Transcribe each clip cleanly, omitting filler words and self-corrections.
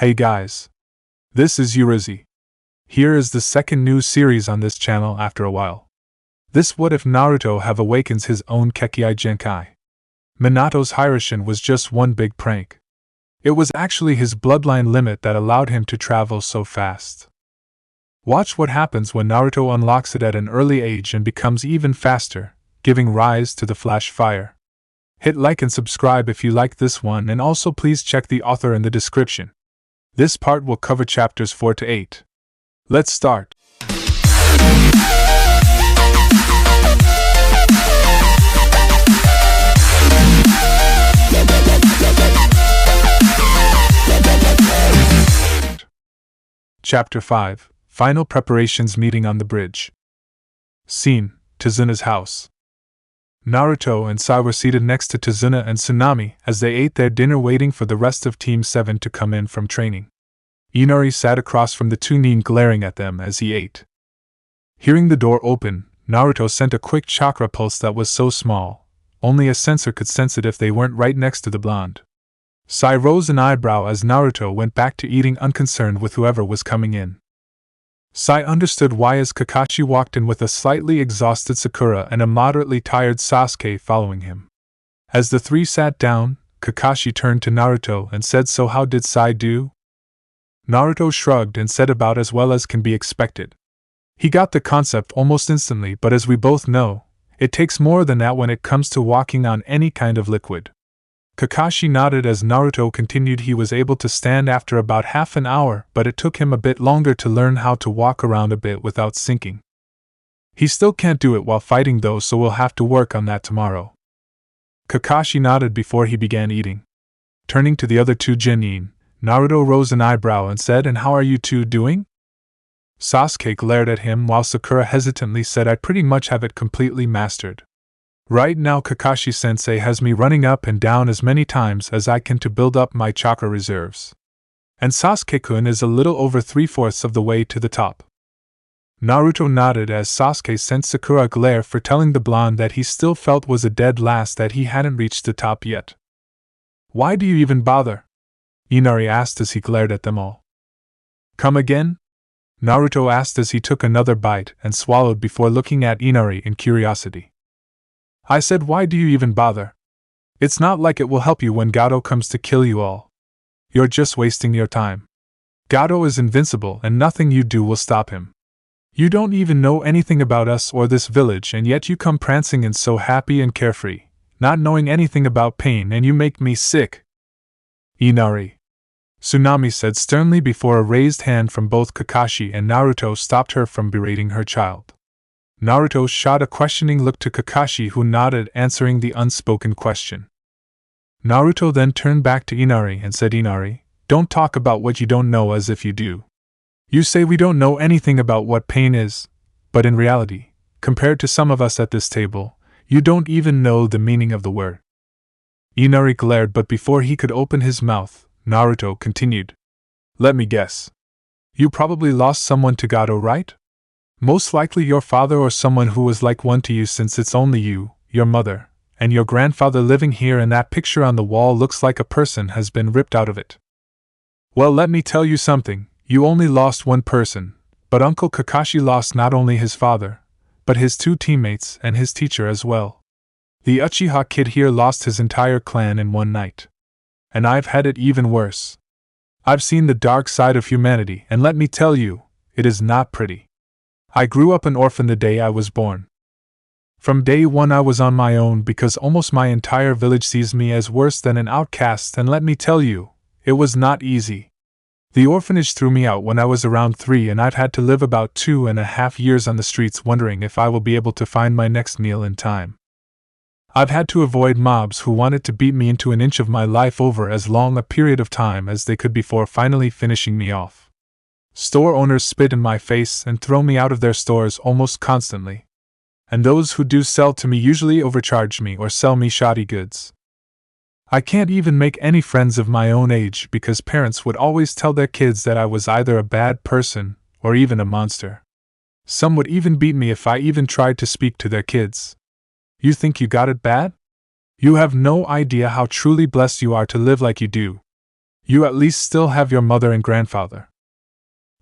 Hey guys. This is Urizi. Here is the second new series on this channel after a while. This What If Naruto Have Awakens His Own Kekkei Genkai. Minato's Hirashin was just one big prank. It was actually his bloodline limit that allowed him to travel so fast. Watch what happens when Naruto unlocks it at an early age and becomes even faster, giving rise to the flash fire. Hit like and subscribe if you like this one, and also please check the author in the description. This part will cover chapters 4 to 8. Let's start. Chapter 5. Final Preparations Meeting on the Bridge. Scene: Tazuna's house. Naruto and Sai were seated next to Tazuna and Tsunami as they ate their dinner, waiting for the rest of Team 7 to come in from training. Inari sat across from the two nin, glaring at them as he ate. Hearing the door open, Naruto sent a quick chakra pulse that was so small, only a sensor could sense it if they weren't right next to the blonde. Sai rose an eyebrow as Naruto went back to eating, unconcerned with whoever was coming in. Sai understood why as Kakashi walked in with a slightly exhausted Sakura and a moderately tired Sasuke following him. As the three sat down, Kakashi turned to Naruto and said, "So how did Sai do?" Naruto shrugged and said, "About as well as can be expected. He got the concept almost instantly, but as we both know, it takes more than that when it comes to walking on any kind of liquid." Kakashi nodded as Naruto continued. He was able to stand after about half an hour, but it took him a bit longer to learn how to walk around a bit without sinking. He still can't do it while fighting though, so we'll have to work on that tomorrow. Kakashi nodded before he began eating. Turning to the other two genin, Naruto rose an eyebrow and said, "And how are you two doing?" Sasuke glared at him while Sakura hesitantly said, "I pretty much have it completely mastered. Right now Kakashi-sensei has me running up and down as many times as I can to build up my chakra reserves. And Sasuke-kun is a little over 3/4 of the way to the top." Naruto nodded as Sasuke sent Sakura a glare for telling the blonde that he still felt was a dead last, that he hadn't reached the top yet. "Why do you even bother?" Inari asked as he glared at them all. "Come again?" Naruto asked as he took another bite and swallowed before looking at Inari in curiosity. "I said, why do you even bother? It's not like it will help you when Gato comes to kill you all. You're just wasting your time. Gato is invincible and nothing you do will stop him. You don't even know anything about us or this village, and yet you come prancing in so happy and carefree, not knowing anything about pain, and you make me sick." "Inari," Tsunami said sternly before a raised hand from both Kakashi and Naruto stopped her from berating her child. Naruto shot a questioning look to Kakashi, who nodded, answering the unspoken question. Naruto then turned back to Inari and said, "Inari, don't talk about what you don't know as if you do. You say we don't know anything about what pain is, but in reality, compared to some of us at this table, you don't even know the meaning of the word." Inari glared, but before he could open his mouth, Naruto continued. "Let me guess. You probably lost someone to Gato, right? Most likely your father or someone who was like one to you, since it's only you, your mother, and your grandfather living here, and that picture on the wall looks like a person has been ripped out of it. Well, let me tell you something, you only lost one person, but Uncle Kakashi lost not only his father, but his two teammates and his teacher as well. The Uchiha kid here lost his entire clan in one night. And I've had it even worse. I've seen the dark side of humanity, and let me tell you, it is not pretty. I grew up an orphan the day I was born. From day one I was on my own because almost my entire village sees me as worse than an outcast, and let me tell you, it was not easy. The orphanage threw me out when I was around 3, and I've had to live about 2.5 years on the streets wondering if I will be able to find my next meal in time. I've had to avoid mobs who wanted to beat me into an inch of my life over as long a period of time as they could before finally finishing me off. Store owners spit in my face and throw me out of their stores almost constantly. And those who do sell to me usually overcharge me or sell me shoddy goods. I can't even make any friends of my own age because parents would always tell their kids that I was either a bad person or even a monster. Some would even beat me if I even tried to speak to their kids. You think you got it bad? You have no idea how truly blessed you are to live like you do. You at least still have your mother and grandfather.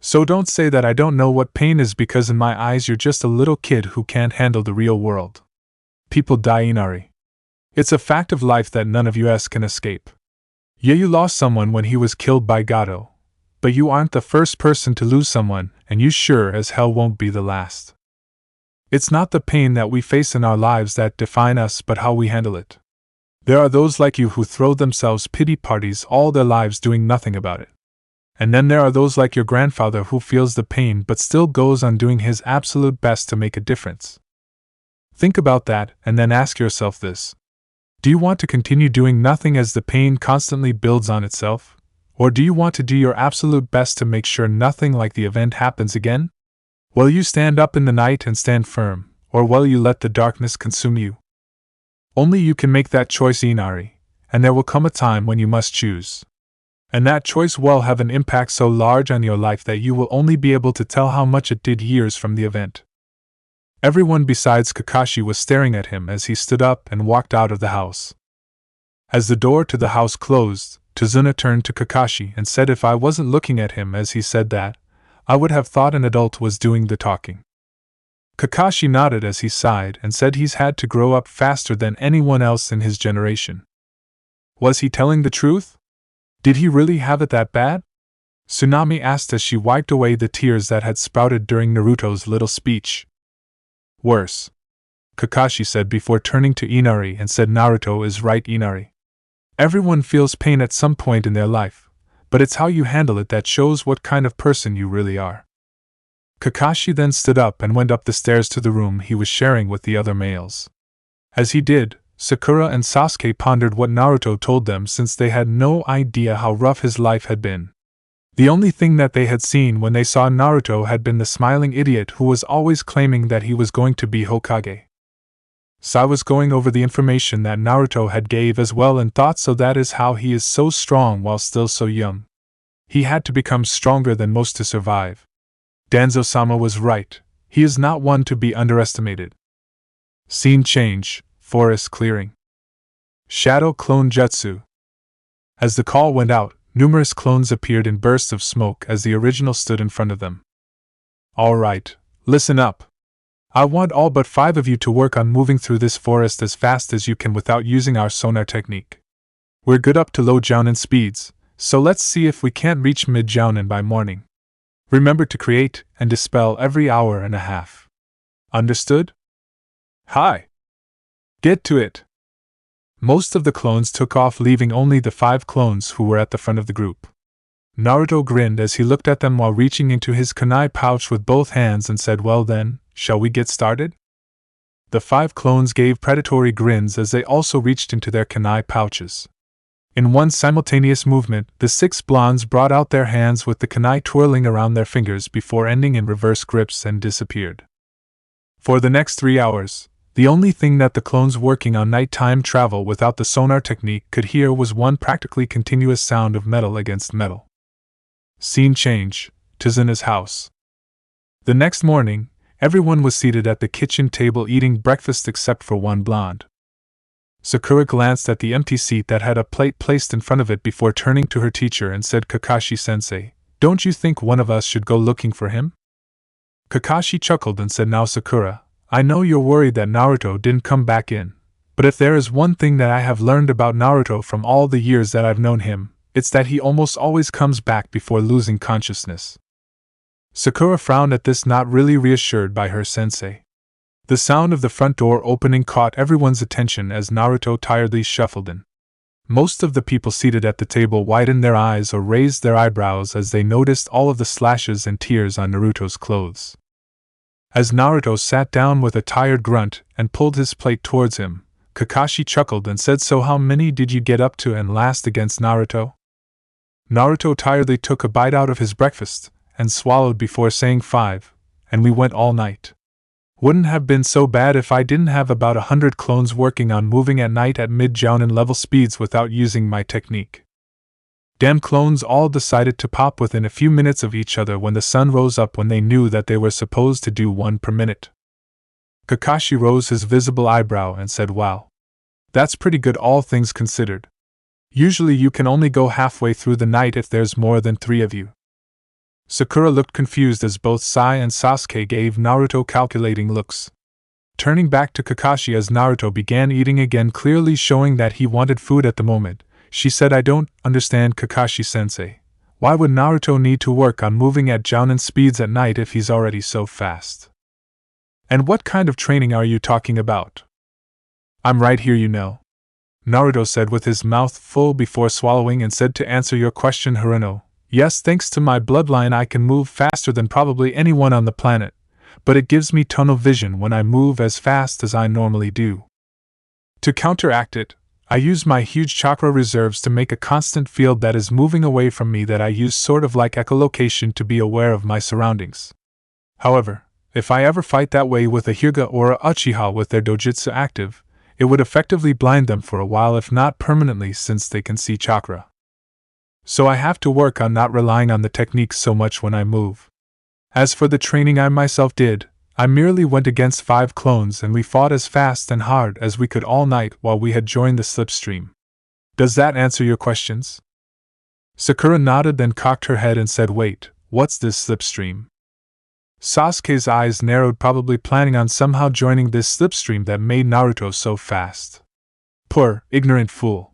So don't say that I don't know what pain is, because in my eyes you're just a little kid who can't handle the real world. People die, Inari. It's a fact of life that none of us can escape. Yeah, you lost someone when he was killed by Gato, but you aren't the first person to lose someone, and you sure as hell won't be the last. It's not the pain that we face in our lives that define us, but how we handle it. There are those like you who throw themselves pity parties all their lives doing nothing about it. And then there are those like your grandfather who feels the pain but still goes on doing his absolute best to make a difference. Think about that, and then ask yourself this. Do you want to continue doing nothing as the pain constantly builds on itself? Or do you want to do your absolute best to make sure nothing like the event happens again? Will you stand up in the night and stand firm, or will you let the darkness consume you? Only you can make that choice, Inari, and there will come a time when you must choose. And that choice will have an impact so large on your life that you will only be able to tell how much it did years from the event. Everyone besides Kakashi was staring at him as he stood up and walked out of the house. As the door to the house closed, Tazuna turned to Kakashi and said if I wasn't looking at him as he said that, I would have thought an adult was doing the talking. Kakashi nodded as he sighed and said he's had to grow up faster than anyone else in his generation. Was he telling the truth? Did he really have it that bad? Tsunami asked as she wiped away the tears that had sprouted during Naruto's little speech. Worse, Kakashi said before turning to Inari and said Naruto is right, Inari. Everyone feels pain at some point in their life, but it's how you handle it that shows what kind of person you really are. Kakashi then stood up and went up the stairs to the room he was sharing with the other males. As he did, Sakura and Sasuke pondered what Naruto told them since they had no idea how rough his life had been. The only thing that they had seen when they saw Naruto had been the smiling idiot who was always claiming that he was going to be Hokage. Sai was going over the information that Naruto had gave as well and thought so that is how he is so strong while still so young. He had to become stronger than most to survive. Danzo-sama was right, he is not one to be underestimated. Scene change, forest clearing. Shadow clone jutsu. As the call went out, numerous clones appeared in bursts of smoke as the original stood in front of them. Alright, listen up. I want all but 5 of you to work on moving through this forest as fast as you can without using our sonar technique. We're good up to low jounin speeds, so let's see if we can't reach mid jounin by morning. Remember to create and dispel every hour and a half. Understood? Hi. Get to it. Most of the clones took off, leaving only the 5 clones who were at the front of the group. Naruto grinned as he looked at them while reaching into his kunai pouch with both hands and said, well then, shall we get started? The 5 clones gave predatory grins as they also reached into their kunai pouches. In one simultaneous movement, the 6 blondes brought out their hands with the kunai twirling around their fingers before ending in reverse grips and disappeared. For the next 3 hours, the only thing that the clones working on nighttime travel without the sonar technique could hear was one practically continuous sound of metal against metal. Scene change, Tizuna's house. The next morning, everyone was seated at the kitchen table eating breakfast except for one blonde. Sakura glanced at the empty seat that had a plate placed in front of it before turning to her teacher and said, Kakashi-sensei, don't you think one of us should go looking for him? Kakashi chuckled and said, now Sakura, I know you're worried that Naruto didn't come back in, but if there is one thing that I have learned about Naruto from all the years that I've known him, it's that he almost always comes back before losing consciousness. Sakura frowned at this, not really reassured by her sensei. The sound of the front door opening caught everyone's attention as Naruto tiredly shuffled in. Most of the people seated at the table widened their eyes or raised their eyebrows as they noticed all of the slashes and tears on Naruto's clothes. As Naruto sat down with a tired grunt and pulled his plate towards him, Kakashi chuckled and said, so how many did you get up to and last against Naruto? Naruto tiredly took a bite out of his breakfast and swallowed before saying 5, and we went all night. Wouldn't have been so bad if I didn't have about 100 clones working on moving at night at mid-jounin level speeds without using my technique. Damn, clones all decided to pop within a few minutes of each other when the sun rose up, when they knew that they were supposed to do 1 per minute. Kakashi rose his visible eyebrow and said, wow. That's pretty good all things considered. Usually you can only go halfway through the night if there's more than 3 of you. Sakura looked confused as both Sai and Sasuke gave Naruto calculating looks. Turning back to Kakashi as Naruto began eating again, clearly showing that he wanted food at the moment, she said, "I don't understand, Kakashi-sensei. Why would Naruto need to work on moving at jounin speeds at night if he's already so fast? And what kind of training are you talking about?" "I'm right here, you know," Naruto said with his mouth full before swallowing, and said, "To answer your question, Haruno, yes, thanks to my bloodline I can move faster than probably anyone on the planet, but it gives me tunnel vision when I move as fast as I normally do. To counteract it, I use my huge chakra reserves to make a constant field that is moving away from me that I use sort of like echolocation to be aware of my surroundings. However, if I ever fight that way with a Hyuga or a Uchiha with their dojutsu active, it would effectively blind them for a while, if not permanently, since they can see chakra. So I have to work on not relying on the techniques so much when I move. As for the training I myself did, I merely went against 5 clones and we fought as fast and hard as we could all night while we had joined the slipstream. Does that answer your questions?" Sakura nodded, then cocked her head and said, "Wait, what's this slipstream?" Sasuke's eyes narrowed, probably planning on somehow joining this slipstream that made Naruto so fast. Poor, ignorant fool.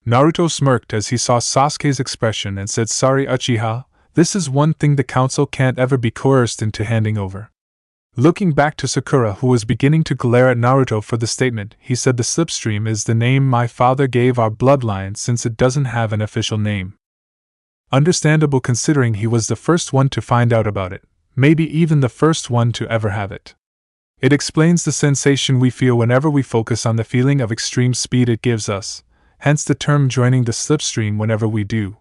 Naruto smirked as he saw Sasuke's expression and said, "Sorry, Uchiha, this is one thing the council can't ever be coerced into handing over." Looking back to Sakura, who was beginning to glare at Naruto for the statement, he said, "The slipstream is the name my father gave our bloodline since it doesn't have an official name. Understandable considering he was the first one to find out about it, maybe even the first one to ever have it. It explains the sensation we feel whenever we focus on the feeling of extreme speed it gives us, hence the term joining the slipstream whenever we do."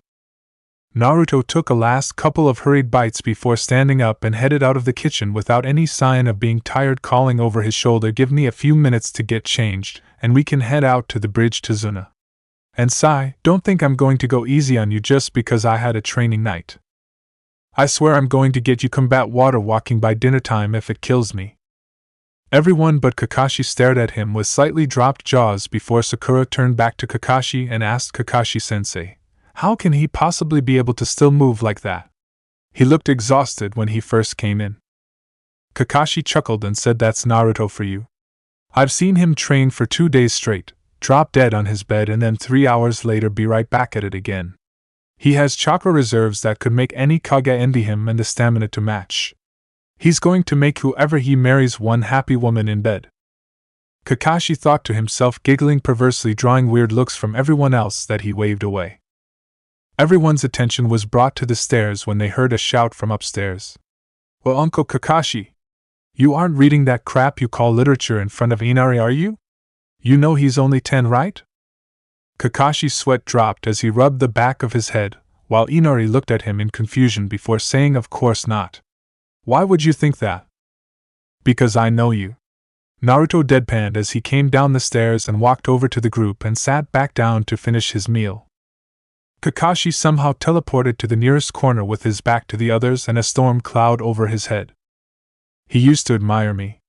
Naruto took a last couple of hurried bites before standing up and headed out of the kitchen without any sign of being tired, calling over his shoulder, "Give me a few minutes to get changed, and we can head out to the bridge to Zuna. And Sai, don't think I'm going to go easy on you just because I had a training night. I swear I'm going to get you combat water walking by dinner time if it kills me." Everyone but Kakashi stared at him with slightly dropped jaws before Sakura turned back to Kakashi and asked, "Kakashi-sensei, how can he possibly be able to still move like that? He looked exhausted when he first came in." Kakashi chuckled and said, "That's Naruto for you. I've seen him train for 2 days straight, drop dead on his bed, and then 3 hours later be right back at it again. He has chakra reserves that could make any Kage envy him and the stamina to match. He's going to make whoever he marries one happy woman in bed." Kakashi thought to himself, giggling perversely, drawing weird looks from everyone else that he waved away. Everyone's attention was brought to the stairs when they heard a shout from upstairs. "Well, Uncle Kakashi, you aren't reading that crap you call literature in front of Inari, are you? You know he's only 10, right?" Kakashi's sweat dropped as he rubbed the back of his head, while Inari looked at him in confusion before saying, "Of course not. Why would you think that?" "Because I know you." Naruto deadpanned as he came down the stairs and walked over to the group and sat back down to finish his meal. Kakashi somehow teleported to the nearest corner with his back to the others and a storm cloud over his head. "He used to admire me.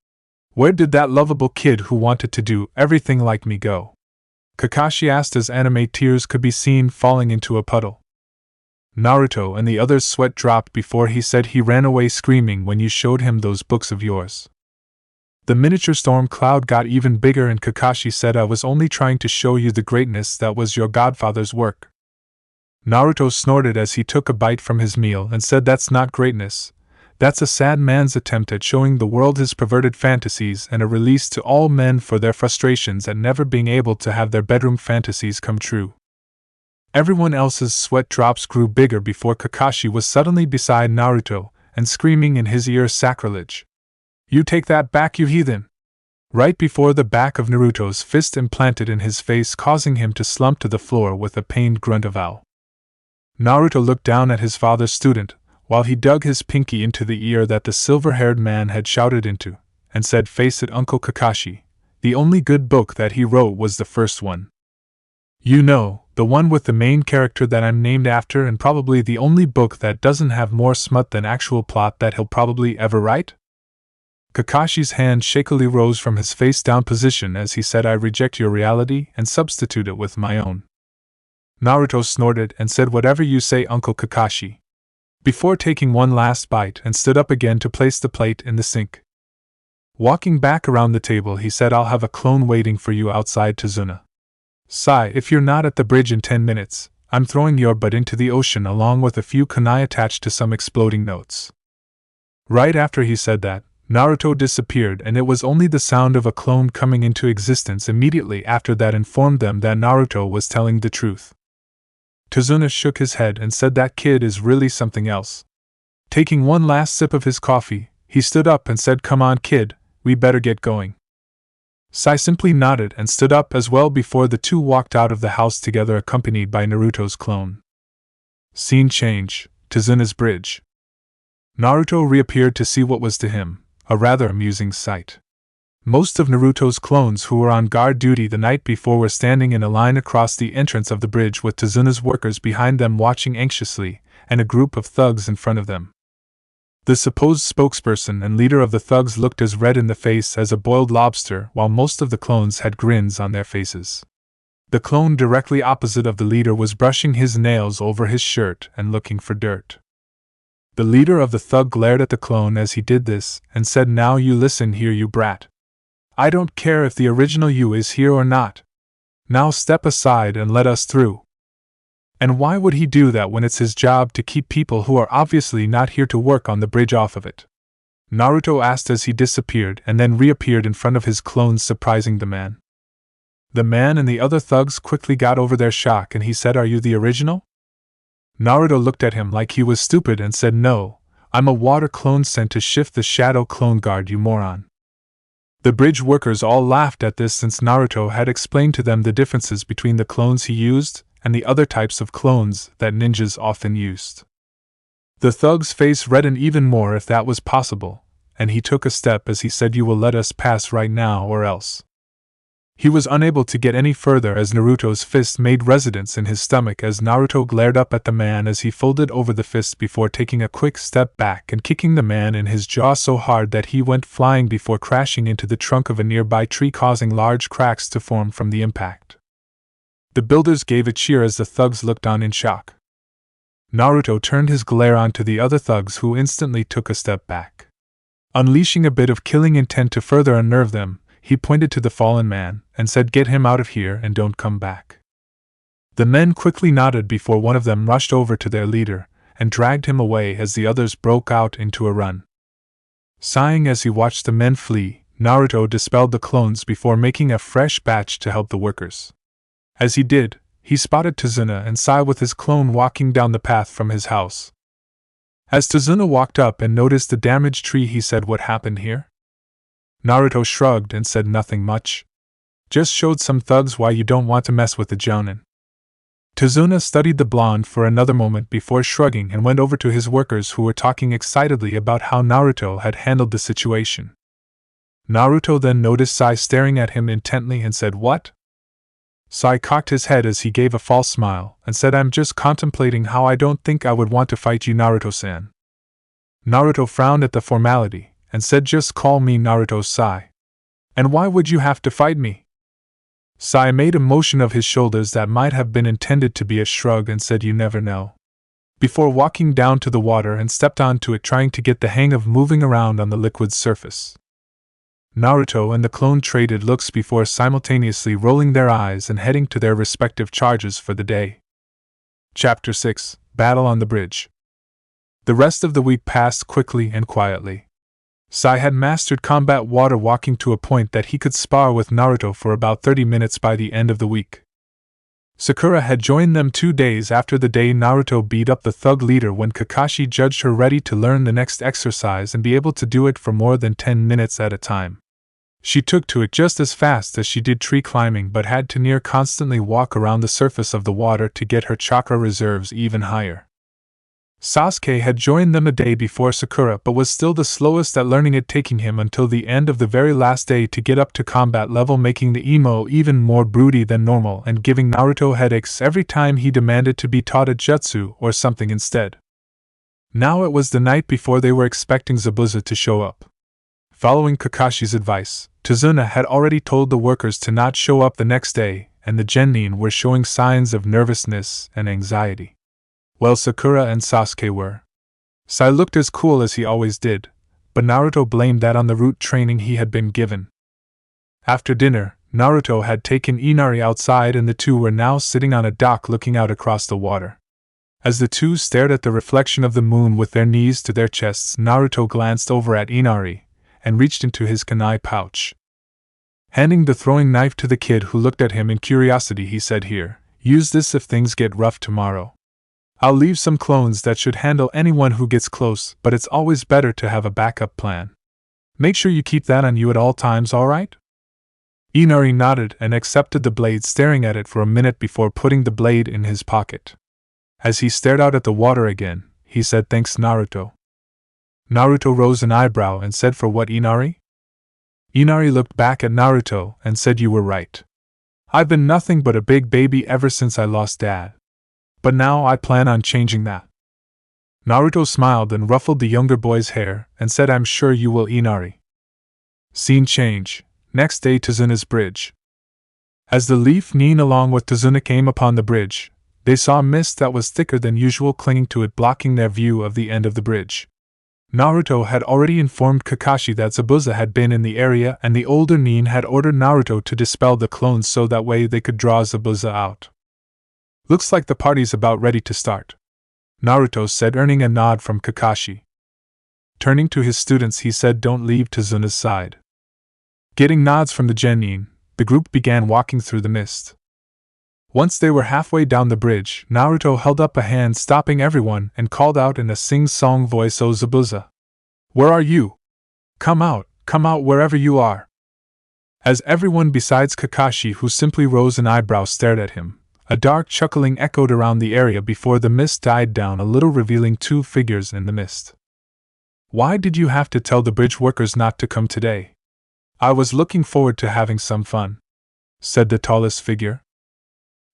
Where did that lovable kid who wanted to do everything like me go?" Kakashi asked as anime tears could be seen falling into a puddle. Naruto and the others' sweat dropped before he said, "He ran away screaming when you showed him those books of yours." The miniature storm cloud got even bigger and Kakashi said, "I was only trying to show you the greatness that was your godfather's work." Naruto snorted as he took a bite from his meal and said, "That's not greatness. That's a sad man's attempt at showing the world his perverted fantasies and a release to all men for their frustrations at never being able to have their bedroom fantasies come true." Everyone else's sweat drops grew bigger before Kakashi was suddenly beside Naruto and screaming in his ear, "Sacrilege! You take that back, you heathen!" Right before the back of Naruto's fist implanted in his face, causing him to slump to the floor with a pained grunt of "ow." Naruto looked down at his father's student, while he dug his pinky into the ear that the silver-haired man had shouted into, and said, "Face it, Uncle Kakashi, the only good book that he wrote was the first one. You know, the one with the main character that I'm named after, and probably the only book that doesn't have more smut than actual plot that he'll probably ever write?" Kakashi's hand shakily rose from his face-down position as he said, "I reject your reality and substitute it with my own. Naruto snorted and said, "Whatever you say, Uncle Kakashi," before taking one last bite and stood up again to place the plate in the sink. Walking back around the table, he said, "I'll have a clone waiting for you outside Tazuna. Sai, if you're not at the bridge in 10 minutes, I'm throwing your butt into the ocean along with a few kunai attached to some exploding notes." Right after he said that, Naruto disappeared, and it was only the sound of a clone coming into existence immediately after that informed them that Naruto was telling the truth. Tazuna shook his head and said, "That kid is really something else." Taking one last sip of his coffee, he stood up and said, "Come on, kid, we better get going." Sai simply nodded and stood up as well before the two walked out of the house together, accompanied by Naruto's clone. Scene change, Tazuna's bridge. Naruto reappeared to see what was to him a rather amusing sight. Most of Naruto's clones who were on guard duty the night before were standing in a line across the entrance of the bridge with Tazuna's workers behind them watching anxiously, and a group of thugs in front of them. The supposed spokesperson and leader of the thugs looked as red in the face as a boiled lobster, while most of the clones had grins on their faces. The clone directly opposite of the leader was brushing his nails over his shirt and looking for dirt. The leader of the thug glared at the clone as he did this, and said, "Now you listen here, you brat. I don't care if the original you is here or not. Now step aside and let us through." And why would he do that when it's his job to keep people who are obviously not here to work on the bridge off of it? Naruto asked as he disappeared and then reappeared in front of his clones, surprising the man. The man and the other thugs quickly got over their shock, and he said, "Are you the original?" Naruto looked at him like he was stupid and said, "No, I'm a water clone sent to shift the shadow clone guard, you moron." The bridge workers all laughed at this, since Naruto had explained to them the differences between the clones he used and the other types of clones that ninjas often used. The thug's face reddened even more, if that was possible, and he took a step as he said, "You will let us pass right now or else." He was unable to get any further as Naruto's fist made residence in his stomach as Naruto glared up at the man as he folded over the fist before taking a quick step back and kicking the man in his jaw so hard that he went flying before crashing into the trunk of a nearby tree, causing large cracks to form from the impact. The builders gave a cheer as the thugs looked on in shock. Naruto turned his glare on to the other thugs, who instantly took a step back. Unleashing a bit of killing intent to further unnerve them, he pointed to the fallen man and said, "Get him out of here and don't come back." The men quickly nodded before one of them rushed over to their leader and dragged him away as the others broke out into a run. Sighing as he watched the men flee, Naruto dispelled the clones before making a fresh batch to help the workers. As he did, he spotted Tazuna and Sai with his clone walking down the path from his house. As Tazuna walked up and noticed the damaged tree, he said, "What happened here?" Naruto shrugged and said, "Nothing much. Just showed some thugs why you don't want to mess with the jounin." Tazuna studied the blonde for another moment before shrugging and went over to his workers, who were talking excitedly about how Naruto had handled the situation. Naruto then noticed Sai staring at him intently and said, "What?" Sai cocked his head as he gave a false smile and said, "I'm just contemplating how I don't think I would want to fight you, Naruto-san." Naruto frowned at the formality and said, "Just call me Naruto-sai. And why would you have to fight me?" Sai made a motion of his shoulders that might have been intended to be a shrug and said, "You never know," before walking down to the water and stepped onto it, trying to get the hang of moving around on the liquid surface. Naruto and the clone traded looks before simultaneously rolling their eyes and heading to their respective charges for the day. Chapter 6: Battle on the Bridge. The rest of the week passed quickly and quietly. Sai had mastered combat water walking to a point that he could spar with Naruto for about 30 minutes by the end of the week. Sakura had joined them 2 days after the day Naruto beat up the thug leader, when Kakashi judged her ready to learn the next exercise and be able to do it for more than 10 minutes at a time. She took to it just as fast as she did tree climbing, but had to near constantly walk around the surface of the water to get her chakra reserves even higher. Sasuke had joined them a day before Sakura, but was still the slowest at learning it, taking him until the end of the very last day to get up to combat level, making the emo even more broody than normal and giving Naruto headaches every time he demanded to be taught a jutsu or something instead. Now it was the night before they were expecting Zabuza to show up. Following Kakashi's advice, Tazuna had already told the workers to not show up the next day, and the genin were showing signs of nervousness and anxiety. Well, Sakura and Sasuke were. Sai looked as cool as he always did, but Naruto blamed that on the root training he had been given. After dinner, Naruto had taken Inari outside and the two were now sitting on a dock looking out across the water. As the two stared at the reflection of the moon with their knees to their chests, Naruto glanced over at Inari and reached into his kunai pouch. Handing the throwing knife to the kid who looked at him in curiosity, he said, "Here, use this if things get rough tomorrow. I'll leave some clones that should handle anyone who gets close, but it's always better to have a backup plan. Make sure you keep that on you at all times, alright?" Inari nodded and accepted the blade, staring at it for a minute before putting the blade in his pocket. As he stared out at the water again, he said, "Thanks, Naruto." Naruto rose an eyebrow and said, "For what, Inari?" Inari looked back at Naruto and said, "You were right. I've been nothing but a big baby ever since I lost Dad. But now I plan on changing that." Naruto smiled and ruffled the younger boy's hair and said, "I'm sure you will, Inari." Scene change. Next day, Tazuna's bridge. As the leaf Nin along with Tazuna came upon the bridge, they saw a mist that was thicker than usual clinging to it, blocking their view of the end of the bridge. Naruto had already informed Kakashi that Zabuza had been in the area, and the older Nin had ordered Naruto to dispel the clones so that way they could draw Zabuza out. "Looks like the party's about ready to start," Naruto said, earning a nod from Kakashi. Turning to his students, he said, "Don't leave Tazuna's side." Getting nods from the genin, the group began walking through the mist. Once they were halfway down the bridge, Naruto held up a hand, stopping everyone, and called out in a sing-song voice, "Oh Zabuza! Where are you? Come out wherever you are." As everyone besides Kakashi, who simply rose an eyebrow, stared at him, a dark chuckling echoed around the area before the mist died down a little, revealing two figures in the mist. "Why did you have to tell the bridge workers not to come today? I was looking forward to having some fun," said the tallest figure.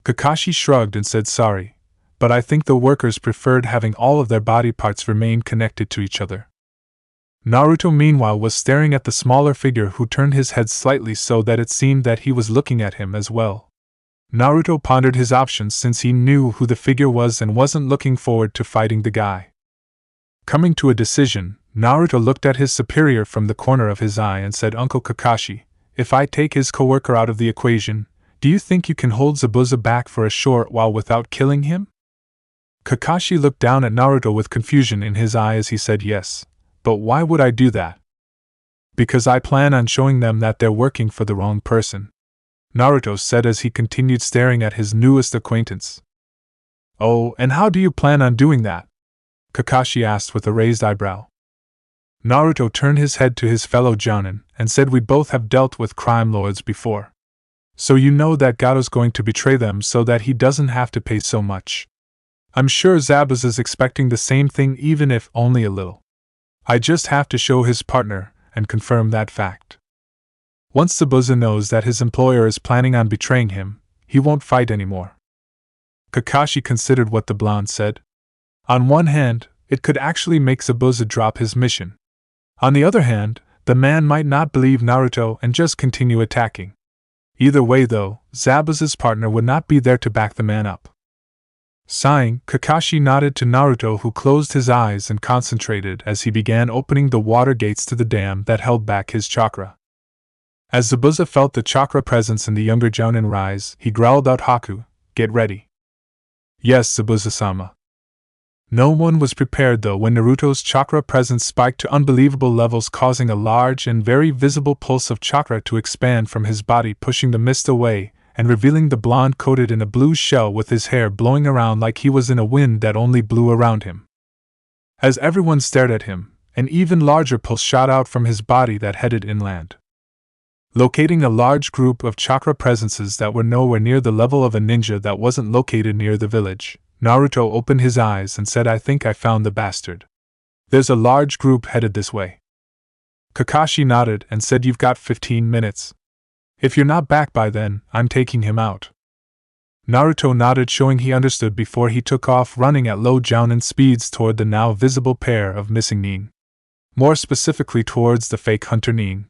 Kakashi shrugged and said, "Sorry, but I think the workers preferred having all of their body parts remain connected to each other." Naruto, meanwhile, was staring at the smaller figure, who turned his head slightly so that it seemed that he was looking at him as well. Naruto pondered his options since he knew who the figure was and wasn't looking forward to fighting the guy. Coming to a decision, Naruto looked at his superior from the corner of his eye and said, "Uncle Kakashi, if I take his co-worker out of the equation, do you think you can hold Zabuza back for a short while without killing him?" Kakashi looked down at Naruto with confusion in his eye as he said, "Yes, but why would I do that?" "Because I plan on showing them that they're working for the wrong person," Naruto said as he continued staring at his newest acquaintance. "Oh, and how do you plan on doing that?" Kakashi asked with a raised eyebrow. Naruto turned his head to his fellow Jonin and said, "We both have dealt with crime lords before. So you know that Gato's going to betray them so that he doesn't have to pay so much. I'm sure Zabuza's expecting the same thing, even if only a little. I just have to show his partner and confirm that fact. Once Zabuza knows that his employer is planning on betraying him, he won't fight anymore." Kakashi considered what the blonde said. On one hand, it could actually make Zabuza drop his mission. On the other hand, the man might not believe Naruto and just continue attacking. Either way, though, Zabuza's partner would not be there to back the man up. Sighing, Kakashi nodded to Naruto, who closed his eyes and concentrated as he began opening the water gates to the dam that held back his chakra. As Zabuza felt the chakra presence in the younger Jounin rise, he growled out, "Haku, get ready." "Yes, Zabuza-sama." No one was prepared, though, when Naruto's chakra presence spiked to unbelievable levels, causing a large and very visible pulse of chakra to expand from his body, pushing the mist away and revealing the blonde coated in a blue shell with his hair blowing around like he was in a wind that only blew around him. As everyone stared at him, an even larger pulse shot out from his body that headed inland. Locating a large group of chakra presences that were nowhere near the level of a ninja that wasn't located near the village, Naruto opened his eyes and said, "I think I found the bastard. There's a large group headed this way." Kakashi nodded and said, "You've got 15 minutes. If you're not back by then, I'm taking him out." Naruto nodded, showing he understood, before he took off running at low Jounin speeds toward the now visible pair of missing Nin. More specifically towards the fake hunter Nin.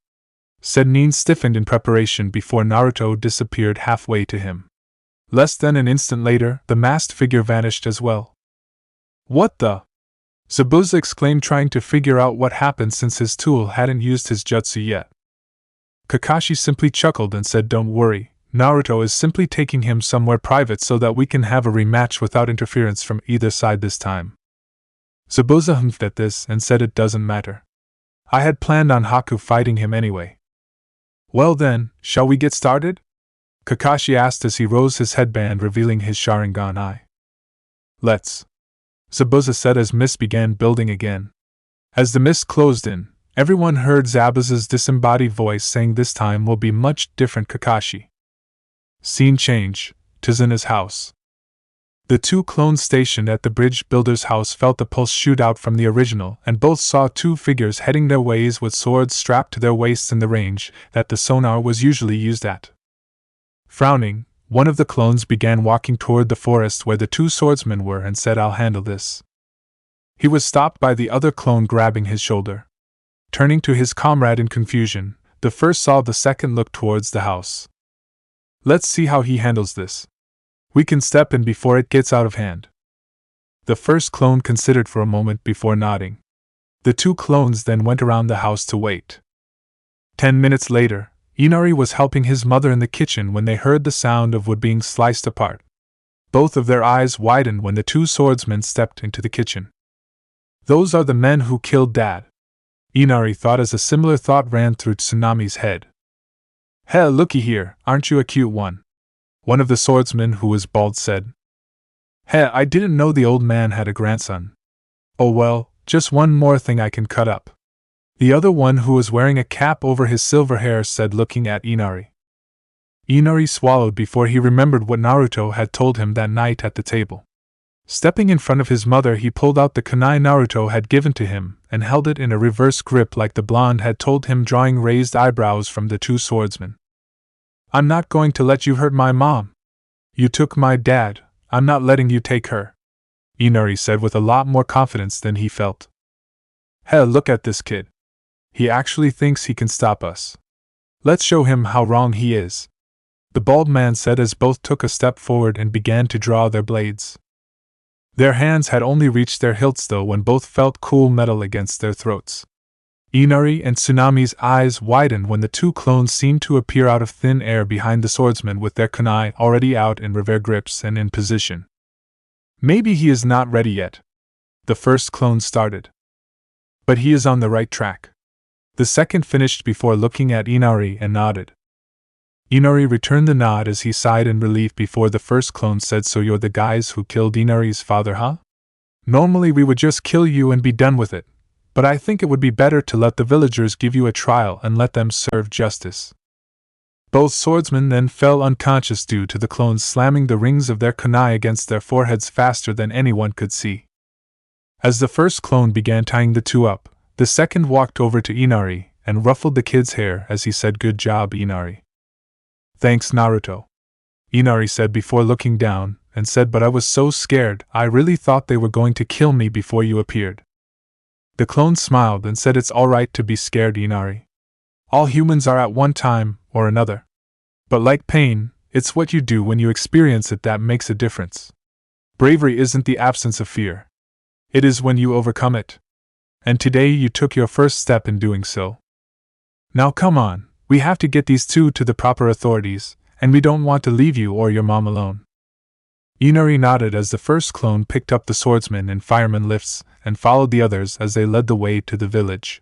Said Nin stiffened in preparation before Naruto disappeared halfway to him. Less than an instant later, the masked figure vanished as well. What the? Zabuza exclaimed, trying to figure out what happened since his tool hadn't used his jutsu yet. Kakashi simply chuckled and said, "Don't worry, Naruto is simply taking him somewhere private so that we can have a rematch without interference from either side this time." Zabuza humphed at this and said, "It doesn't matter. I had planned on Haku fighting him anyway." "Well then, shall we get started?" Kakashi asked as he rose his headband, revealing his Sharingan eye. "Let's," Zabuza said as mist began building again. As the mist closed in, everyone heard Zabuza's disembodied voice saying, "This time will be much different, Kakashi." Scene change, Tizuna's house. The two clones stationed at the bridge builder's house felt the pulse shoot out from the original, and both saw two figures heading their ways with swords strapped to their waists in the range that the sonar was usually used at. Frowning, one of the clones began walking toward the forest where the two swordsmen were and said, "I'll handle this." He was stopped by the other clone grabbing his shoulder. Turning to his comrade in confusion, the first saw the second look towards the house. "Let's see how he handles this. We can step in before it gets out of hand." The first clone considered for a moment before nodding. The two clones then went around the house to wait. 10 minutes later, Inari was helping his mother in the kitchen when they heard the sound of wood being sliced apart. Both of their eyes widened when the two swordsmen stepped into the kitchen. "Those are the men who killed Dad," Inari thought as a similar thought ran through Tsunami's head. "Hey, looky here, aren't you a cute one?" one of the swordsmen who was bald said. "Hey, I didn't know the old man had a grandson." "Oh well, just one more thing I can cut up," the other one who was wearing a cap over his silver hair said, looking at Inari. Inari swallowed before he remembered what Naruto had told him that night at the table. Stepping in front of his mother, he pulled out the kunai Naruto had given to him and held it in a reverse grip like the blonde had told him, drawing raised eyebrows from the two swordsmen. "I'm not going to let you hurt my mom. You took my dad, I'm not letting you take her," Inari said with a lot more confidence than he felt. "Hey, look at this kid. He actually thinks he can stop us. Let's show him how wrong he is," the bald man said as both took a step forward and began to draw their blades. Their hands had only reached their hilts though when both felt cool metal against their throats. Inari and Tsunami's eyes widened when the two clones seemed to appear out of thin air behind the swordsmen with their kunai already out in reverse grips and in position. "Maybe he is not ready yet," the first clone started. "But he is on the right track," the second finished before looking at Inari and nodded. Inari returned the nod as he sighed in relief before the first clone said, "So you're the guys who killed Inari's father, huh? Normally we would just kill you and be done with it, but I think it would be better to let the villagers give you a trial and let them serve justice." Both swordsmen then fell unconscious due to the clones slamming the rings of their kunai against their foreheads faster than anyone could see. As the first clone began tying the two up, the second walked over to Inari and ruffled the kid's hair as he said, "Good job, Inari." "Thanks, Naruto," Inari said before looking down, and said, "But I was so scared, I really thought they were going to kill me before you appeared." The clone smiled and said, "It's alright to be scared, Inari. All humans are at one time or another. But like pain, it's what you do when you experience it that makes a difference. Bravery isn't the absence of fear. It is when you overcome it. And today you took your first step in doing so. Now come on, we have to get these two to the proper authorities, and we don't want to leave you or your mom alone." Inari nodded as the first clone picked up the swordsman in fireman lifts and followed the others as they led the way to the village.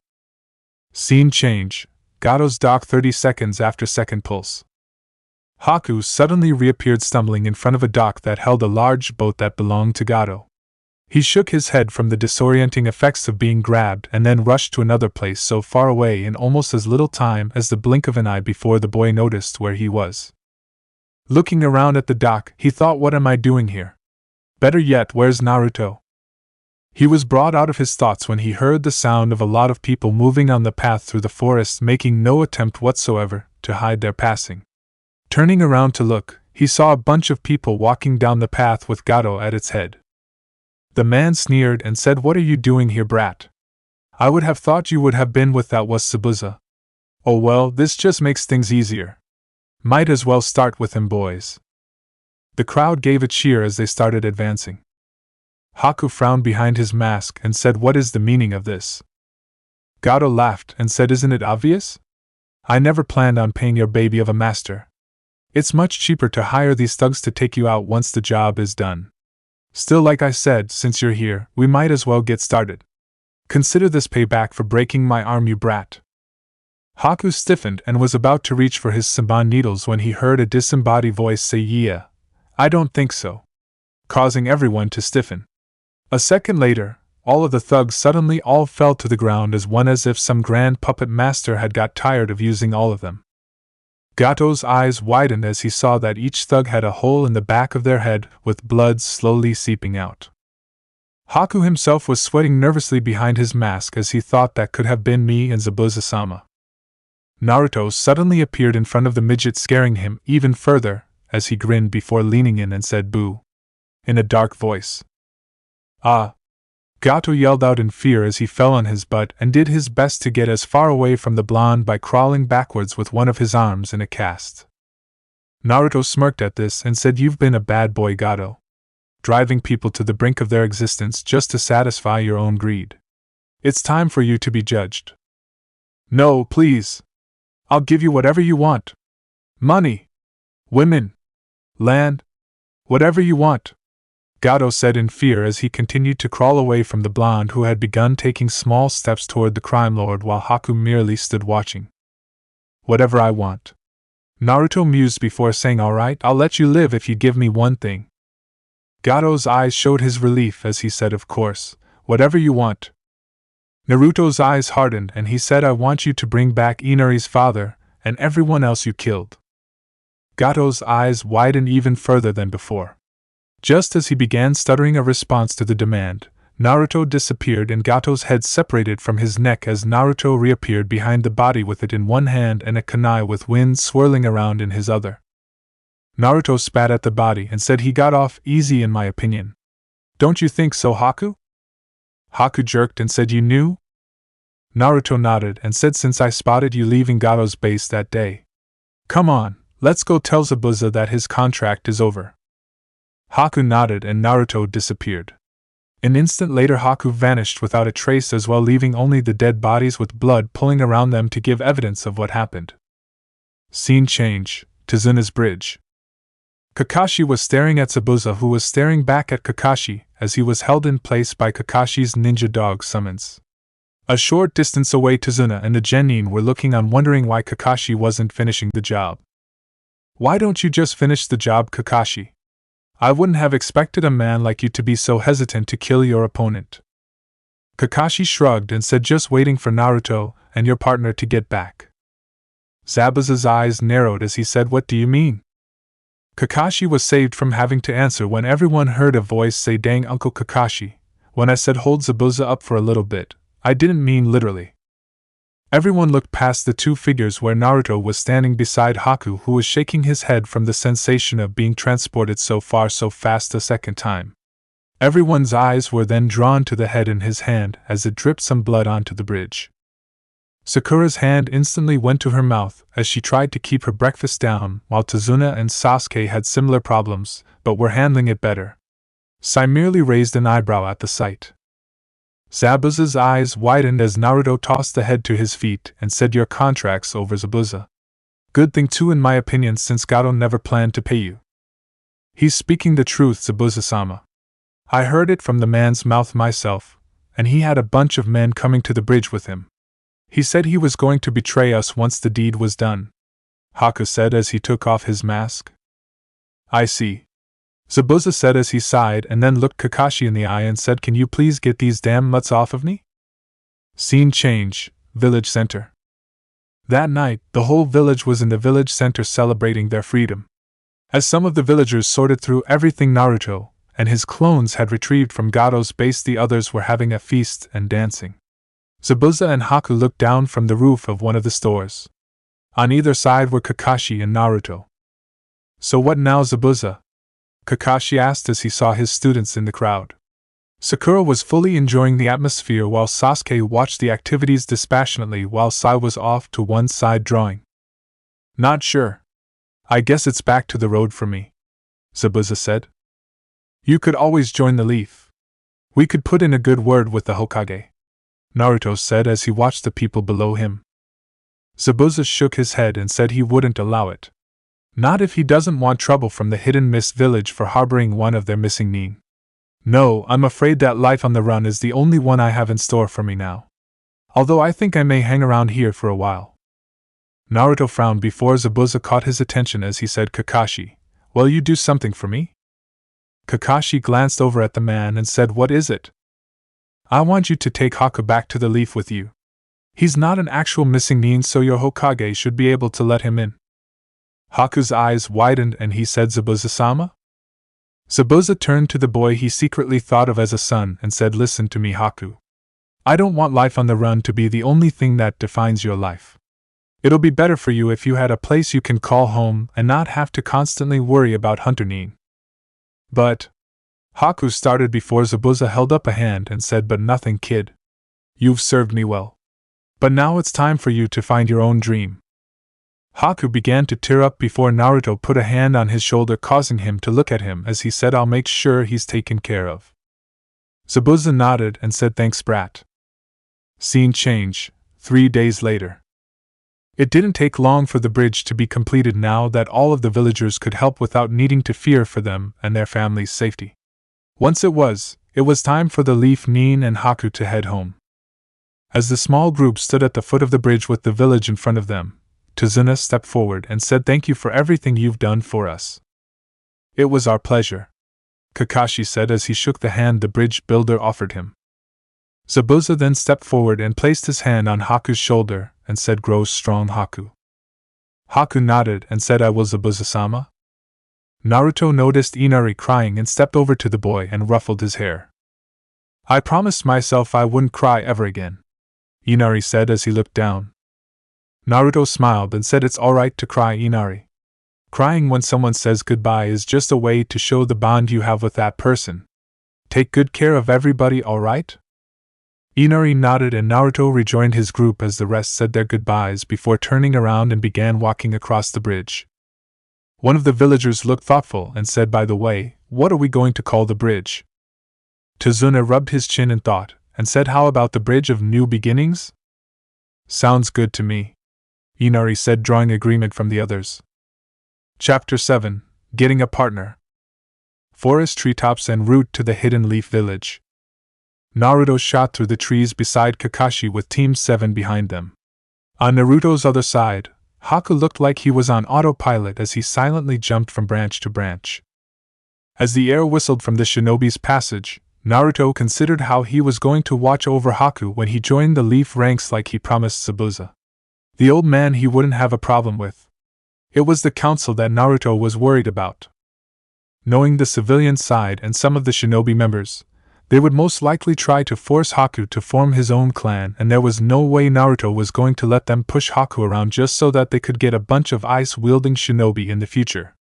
Scene change, Gato's dock 30 seconds after second pulse. Haku suddenly reappeared stumbling in front of a dock that held a large boat that belonged to Gato. He shook his head from the disorienting effects of being grabbed and then rushed to another place so far away in almost as little time as the blink of an eye before the boy noticed where he was. Looking around at the dock, he thought, "What am I doing here? Better yet, where's Naruto?" He was brought out of his thoughts when he heard the sound of a lot of people moving on the path through the forest, making no attempt whatsoever to hide their passing. Turning around to look, he saw a bunch of people walking down the path with Gato at its head. The man sneered and said, "What are you doing here, brat? I would have thought you would have been with that was Zabuza. Oh well, this just makes things easier. Might as well start with him, boys." The crowd gave a cheer as they started advancing. Haku frowned behind his mask and said, "What is the meaning of this?" Gato laughed and said, "Isn't it obvious? I never planned on paying your baby of a master. It's much cheaper to hire these thugs to take you out once the job is done. Still, like I said, since you're here, we might as well get started. Consider this payback for breaking my arm, you brat." Haku stiffened and was about to reach for his Saban needles when he heard a disembodied voice say, "Yeah, I don't think so," causing everyone to stiffen. A second later, all of the thugs suddenly all fell to the ground as if some grand puppet master had got tired of using all of them. Gato's eyes widened as he saw that each thug had a hole in the back of their head with blood slowly seeping out. Haku himself was sweating nervously behind his mask as he thought that could have been me and Zabuza-sama. Naruto suddenly appeared in front of the midget, scaring him even further as he grinned before leaning in and said, "Boo," in a dark voice. "Ah!" Gato yelled out in fear as he fell on his butt and did his best to get as far away from the blonde by crawling backwards with one of his arms in a cast. Naruto smirked at this and said, "You've been a bad boy, Gato. Driving people to the brink of their existence just to satisfy your own greed. It's time for you to be judged." "No, please. I'll give you whatever you want. Money, women, land, whatever you want," Gato said in fear as he continued to crawl away from the blonde who had begun taking small steps toward the crime lord while Haku merely stood watching. "Whatever I want," Naruto mused before saying, "All right, I'll let you live if you give me one thing." Gato's eyes showed his relief as he said, "Of course, whatever you want." Naruto's eyes hardened and he said, "I want you to bring back Inari's father and everyone else you killed." Gato's eyes widened even further than before. Just as he began stuttering a response to the demand, Naruto disappeared and Gato's head separated from his neck as Naruto reappeared behind the body with it in one hand and a kunai with wind swirling around in his other. Naruto spat at the body and said, "He got off easy in my opinion. Don't you think so, Haku?" Haku jerked and said, "You knew?" Naruto nodded and said, "Since I spotted you leaving Gato's base that day. Come on, let's go tell Zabuza that his contract is over." Haku nodded and Naruto disappeared. An instant later Haku vanished without a trace as well, leaving only the dead bodies with blood pooling around them to give evidence of what happened. Scene change, Tizuna's bridge. Kakashi was staring at Zabuza, who was staring back at Kakashi as he was held in place by Kakashi's ninja dog summons. A short distance away, Tizuna and the genin were looking on, wondering why Kakashi wasn't finishing the job. "Why don't you just finish the job, Kakashi? I wouldn't have expected a man like you to be so hesitant to kill your opponent." Kakashi shrugged and said, "Just waiting for Naruto and your partner to get back." Zabuza's eyes narrowed as he said, "What do you mean?" Kakashi was saved from having to answer when everyone heard a voice say, "Dang, Uncle Kakashi, when I said hold Zabuza up for a little bit, I didn't mean literally." Everyone looked past the two figures where Naruto was standing beside Haku, who was shaking his head from the sensation of being transported so far so fast a second time. Everyone's eyes were then drawn to the head in his hand as it dripped some blood onto the bridge. Sakura's hand instantly went to her mouth as she tried to keep her breakfast down, while Tizuna and Sasuke had similar problems, but were handling it better. Sai merely raised an eyebrow at the sight. Zabuza's eyes widened as Naruto tossed the head to his feet and said, "Your contract's over, Zabuza. Good thing too in my opinion, since Gato never planned to pay you." "He's speaking the truth, Zabuza-sama. I heard it from the man's mouth myself, and he had a bunch of men coming to the bridge with him. He said he was going to betray us once the deed was done," Haku said as he took off his mask. "I see," Zabuza said as he sighed and then looked Kakashi in the eye and said, "Can you please get these damn mutts off of me?" Scene change, village center. That night, the whole village was in the village center celebrating their freedom. As some of the villagers sorted through everything Naruto and his clones had retrieved from Gato's base, the others were having a feast and dancing. Zabuza and Haku looked down from the roof of one of the stores. On either side were Kakashi and Naruto. "So what now, Zabuza?" Kakashi asked as he saw his students in the crowd. Sakura was fully enjoying the atmosphere while Sasuke watched the activities dispassionately while Sai was off to one side drawing. "Not sure. I guess it's back to the road for me. Zabuza said. You could always join the Leaf. We could put in a good word with the Hokage, Naruto said as he watched the people below him. Zabuza shook his head and said he wouldn't allow it. Not if he doesn't want trouble from the Hidden Mist village for harboring one of their missing nin. No, I'm afraid that life on the run is the only one I have in store for me now. Although I think I may hang around here for a while. Naruto frowned before Zabuza caught his attention as he said, Kakashi, will you do something for me? Kakashi glanced over at the man and said, what is it? I want you to take Haku back to the Leaf with you. He's not an actual missing nin, so your Hokage should be able to let him in. Haku's eyes widened and he said, Zabuza-sama? Zabuza turned to the boy he secretly thought of as a son and said, listen to me, Haku. I don't want life on the run to be the only thing that defines your life. It'll be better for you if you had a place you can call home and not have to constantly worry about hunter nin. But Haku started before Zabuza held up a hand and said, but nothing, kid. You've served me well. But now it's time for you to find your own dream. Haku began to tear up before Naruto put a hand on his shoulder, causing him to look at him as he said, I'll make sure he's taken care of. Zabuza nodded and said, thanks, brat. Scene change, 3 days later. It didn't take long for the bridge to be completed now that all of the villagers could help without needing to fear for them and their families' safety. Once it was time for the Leaf Nin and Haku to head home. As the small group stood at the foot of the bridge with the village in front of them, Tazuna stepped forward and said, thank you for everything you've done for us. It was our pleasure, Kakashi said as he shook the hand the bridge builder offered him. Zabuza then stepped forward and placed his hand on Haku's shoulder and said, grow strong, Haku. Haku nodded and said, I will, Zabuza-sama. Naruto noticed Inari crying and stepped over to the boy and ruffled his hair. I promised myself I wouldn't cry ever again, Inari said as he looked down. Naruto smiled and said, it's alright to cry, Inari. Crying when someone says goodbye is just a way to show the bond you have with that person. Take good care of everybody, alright? Inari nodded and Naruto rejoined his group as the rest said their goodbyes before turning around and began walking across the bridge. One of the villagers looked thoughtful and said, by the way, what are we going to call the bridge? Tazuna rubbed his chin in thought and said, how about the Bridge of New Beginnings? Sounds good to me, Inari said, drawing agreement from the others. Chapter 7, Getting a Partner. Forest treetops en route to the Hidden Leaf Village. Naruto shot through the trees beside Kakashi with Team 7 behind them. On Naruto's other side, Haku looked like he was on autopilot as he silently jumped from branch to branch. As the air whistled from the shinobi's passage, Naruto considered how he was going to watch over Haku when he joined the Leaf ranks like he promised Zabuza. The old man he wouldn't have a problem with. It was the council that Naruto was worried about. Knowing the civilian side and some of the shinobi members, they would most likely try to force Haku to form his own clan, and there was no way Naruto was going to let them push Haku around just so that they could get a bunch of ice-wielding shinobi in the future.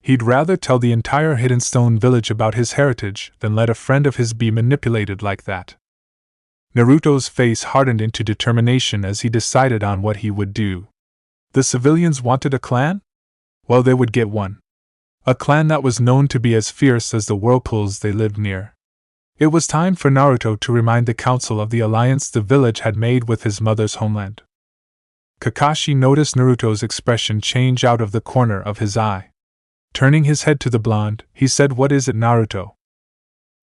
He'd rather tell the entire Hidden Stone village about his heritage than let a friend of his be manipulated like that. Naruto's face hardened into determination as he decided on what he would do. The civilians wanted a clan? Well, they would get one. A clan that was known to be as fierce as the whirlpools they lived near. It was time for Naruto to remind the council of the alliance the village had made with his mother's homeland. Kakashi noticed Naruto's expression change out of the corner of his eye. Turning his head to the blonde, he said, what is it, Naruto?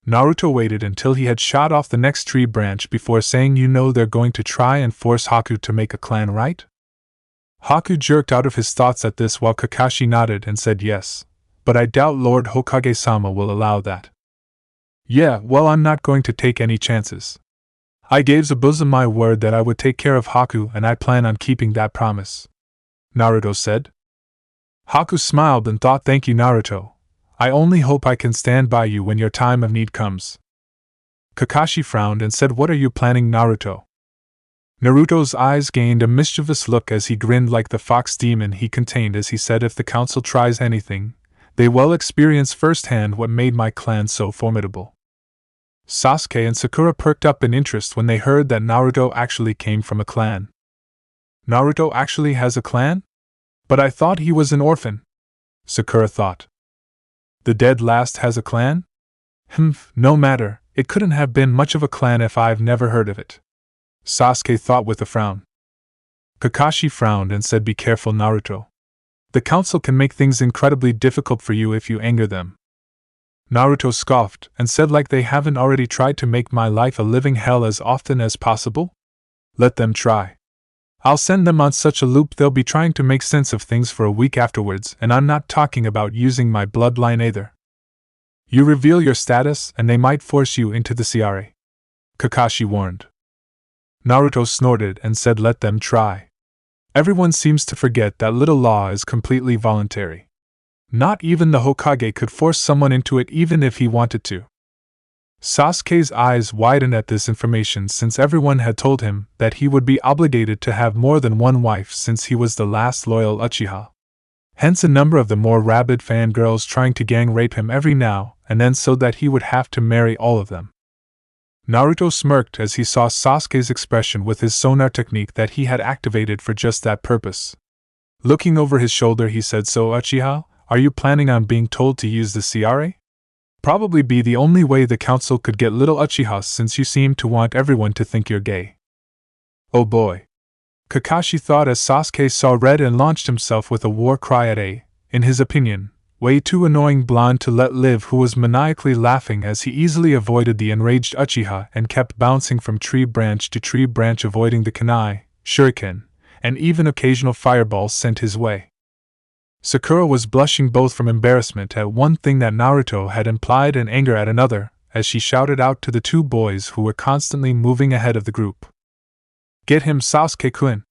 Naruto waited until he had shot off the next tree branch before saying, you know they're going to try and force Haku to make a clan, right? Haku jerked out of his thoughts at this while Kakashi nodded and said yes, but I doubt Lord Hokage-sama will allow that. Yeah, well, I'm not going to take any chances. I gave Zabuza my word that I would take care of Haku and I plan on keeping that promise, Naruto said. Haku smiled and thought, thank you, Naruto. I only hope I can stand by you when your time of need comes. Kakashi frowned and said, what are you planning, Naruto? Naruto's eyes gained a mischievous look as he grinned like the fox demon he contained as he said, if the council tries anything, they will experience firsthand what made my clan so formidable. Sasuke and Sakura perked up in interest when they heard that Naruto actually came from a clan. Naruto actually has a clan? But I thought he was an orphan, Sakura thought. The dead last has a clan? No matter, it couldn't have been much of a clan if I've never heard of it. Sasuke thought with a frown. Kakashi frowned and said, be careful, Naruto. The council can make things incredibly difficult for you if you anger them. Naruto scoffed and said, like they haven't already tried to make my life a living hell as often as possible? Let them try. I'll send them on such a loop they'll be trying to make sense of things for a week afterwards, and I'm not talking about using my bloodline either. You reveal your status and they might force you into the CRA. Kakashi warned. Naruto snorted and said, let them try. Everyone seems to forget that little law is completely voluntary. Not even the Hokage could force someone into it even if he wanted to. Sasuke's eyes widened at this information since everyone had told him that he would be obligated to have more than one wife since he was the last loyal Uchiha. Hence a number of the more rabid fangirls trying to gang rape him every now and then so that he would have to marry all of them. Naruto smirked as he saw Sasuke's expression with his sonar technique that he had activated for just that purpose. Looking over his shoulder he said, so Uchiha, are you planning on being told to use the CRA? Probably be the only way the council could get little Uchihas since you seem to want everyone to think you're gay. Oh boy. Kakashi thought as Sasuke saw red and launched himself with a war cry at a, in his opinion, way too annoying blonde to let live who was maniacally laughing as he easily avoided the enraged Uchiha and kept bouncing from tree branch to tree branch avoiding the kunai, shuriken, and even occasional fireballs sent his way. Sakura was blushing both from embarrassment at one thing that Naruto had implied and anger at another, as she shouted out to the two boys who were constantly moving ahead of the group. Get him, Sasuke-kun!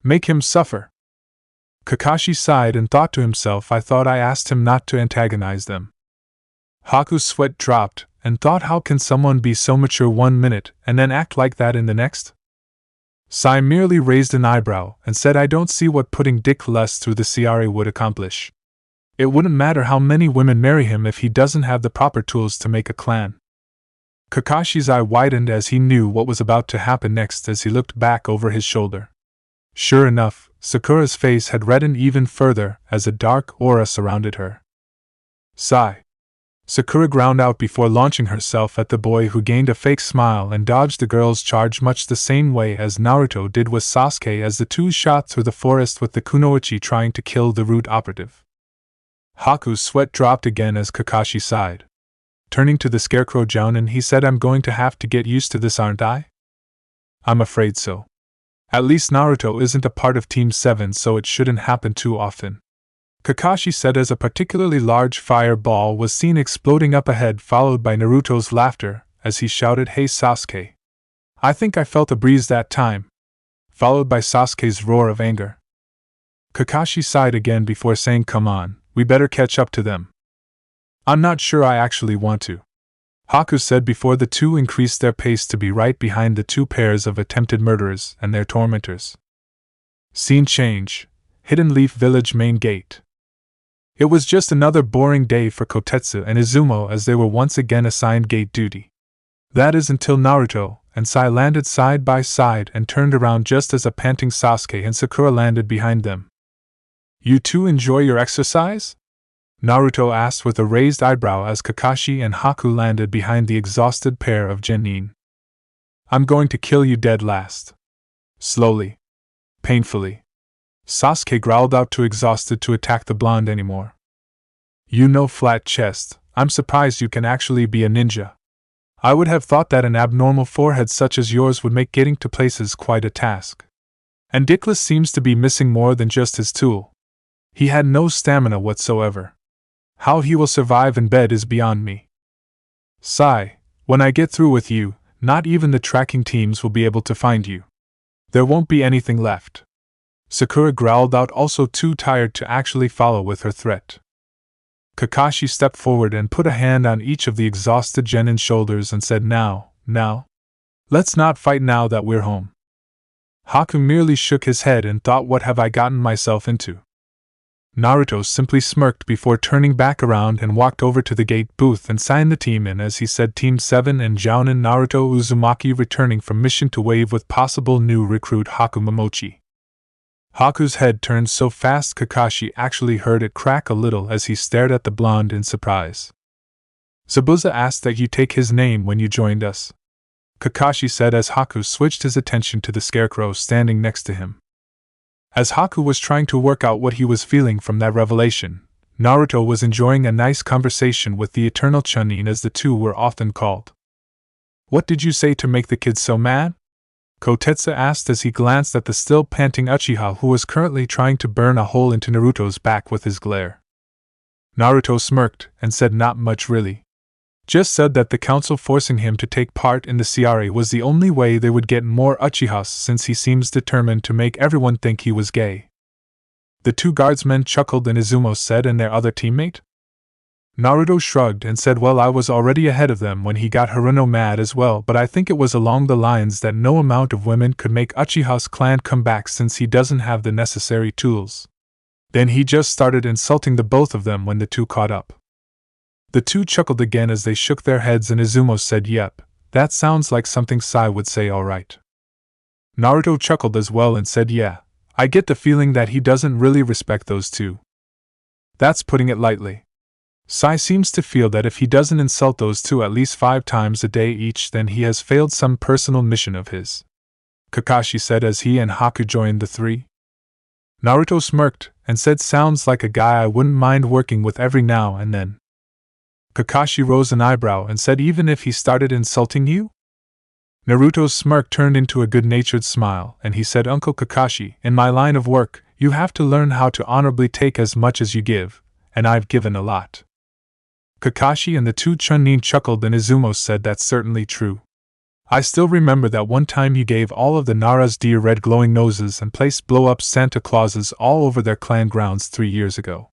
Make him suffer! Kakashi sighed and thought to himself, I thought I asked him not to antagonize them. Haku's sweat dropped, and thought, how can someone be so mature 1 minute and then act like that in the next? Sai merely raised an eyebrow and said, I don't see what putting Dick Less through the CRA would accomplish. It wouldn't matter how many women marry him if he doesn't have the proper tools to make a clan. Kakashi's eye widened as he knew what was about to happen next as he looked back over his shoulder. Sure enough, Sakura's face had reddened even further as a dark aura surrounded her. Sigh. Sakura ground out before launching herself at the boy who gained a fake smile and dodged the girl's charge much the same way as Naruto did with Sasuke as the two shot through the forest with the kunoichi trying to kill the root operative. Haku's sweat dropped again as Kakashi sighed. Turning to the scarecrow Jounin, he said, I'm going to have to get used to this, aren't I? I'm afraid so. At least Naruto isn't a part of Team 7, so it shouldn't happen too often. Kakashi said as a particularly large fireball was seen exploding up ahead, followed by Naruto's laughter as he shouted, Hey Sasuke! I think I felt a breeze that time, followed by Sasuke's roar of anger. Kakashi sighed again before saying, Come on, we better catch up to them. I'm not sure I actually want to, Haku said before the two increased their pace to be right behind the two pairs of attempted murderers and their tormentors. Scene change. Hidden Leaf Village main gate. It was just another boring day for Kotetsu and Izumo as they were once again assigned gate duty. That is until Naruto and Sai landed side by side and turned around just as a panting Sasuke and Sakura landed behind them. You two enjoy your exercise? Naruto asked with a raised eyebrow as Kakashi and Haku landed behind the exhausted pair of genin. I'm going to kill you dead last. Slowly. Painfully. Sasuke growled out, too exhausted to attack the blonde anymore. You know, flat chest, I'm surprised you can actually be a ninja. I would have thought that an abnormal forehead such as yours would make getting to places quite a task. And Dickless seems to be missing more than just his tool. He had no stamina whatsoever. How he will survive in bed is beyond me. Sai, when I get through with you, not even the tracking teams will be able to find you. There won't be anything left. Sakura growled out, also too tired to actually follow with her threat. Kakashi stepped forward and put a hand on each of the exhausted genin's shoulders and said, Now. Let's not fight now that we're home. Haku merely shook his head and thought, what have I gotten myself into? Naruto simply smirked before turning back around and walked over to the gate booth and signed the team in as he said, Team 7 and Jounin Naruto Uzumaki returning from mission to wave with possible new recruit Haku Momochi. Haku's head turned so fast Kakashi actually heard it crack a little as he stared at the blonde in surprise. Zabuza asked that you take his name when you joined us, Kakashi said as Haku switched his attention to the scarecrow standing next to him. As Haku was trying to work out what he was feeling from that revelation, Naruto was enjoying a nice conversation with the Eternal Chunin, as the two were often called. What did you say to make the kids so mad? Kotetsu asked as he glanced at the still panting Uchiha who was currently trying to burn a hole into Naruto's back with his glare. Naruto smirked and said not much really. Just said that the council forcing him to take part in the Ciare was the only way they would get more Uchihas, since he seems determined to make everyone think he was gay. The two guardsmen chuckled and Izumo said, and their other teammate? Naruto shrugged and said, well, I was already ahead of them when he got Haruno mad as well, but I think it was along the lines that no amount of women could make Uchiha's clan come back since he doesn't have the necessary tools. Then he just started insulting the both of them when the two caught up. The two chuckled again as they shook their heads and Izumo said, yep, that sounds like something Sai would say, alright. Naruto chuckled as well and said, yeah, I get the feeling that he doesn't really respect those two. That's putting it lightly. Sai seems to feel that if he doesn't insult those two at least 5 times a day each, then he has failed some personal mission of his, Kakashi said as he and Haku joined the three. Naruto smirked and said, sounds like a guy I wouldn't mind working with every now and then. Kakashi rose an eyebrow and said, even if he started insulting you? Naruto's smirk turned into a good-natured smile, and he said, Uncle Kakashi, in my line of work, you have to learn how to honorably take as much as you give, and I've given a lot. Kakashi and the two Chunin chuckled and Izumo said, that's certainly true. I still remember that one time you gave all of the Nara's deer red glowing noses and placed blow-up Santa Clauses all over their clan grounds 3 years ago.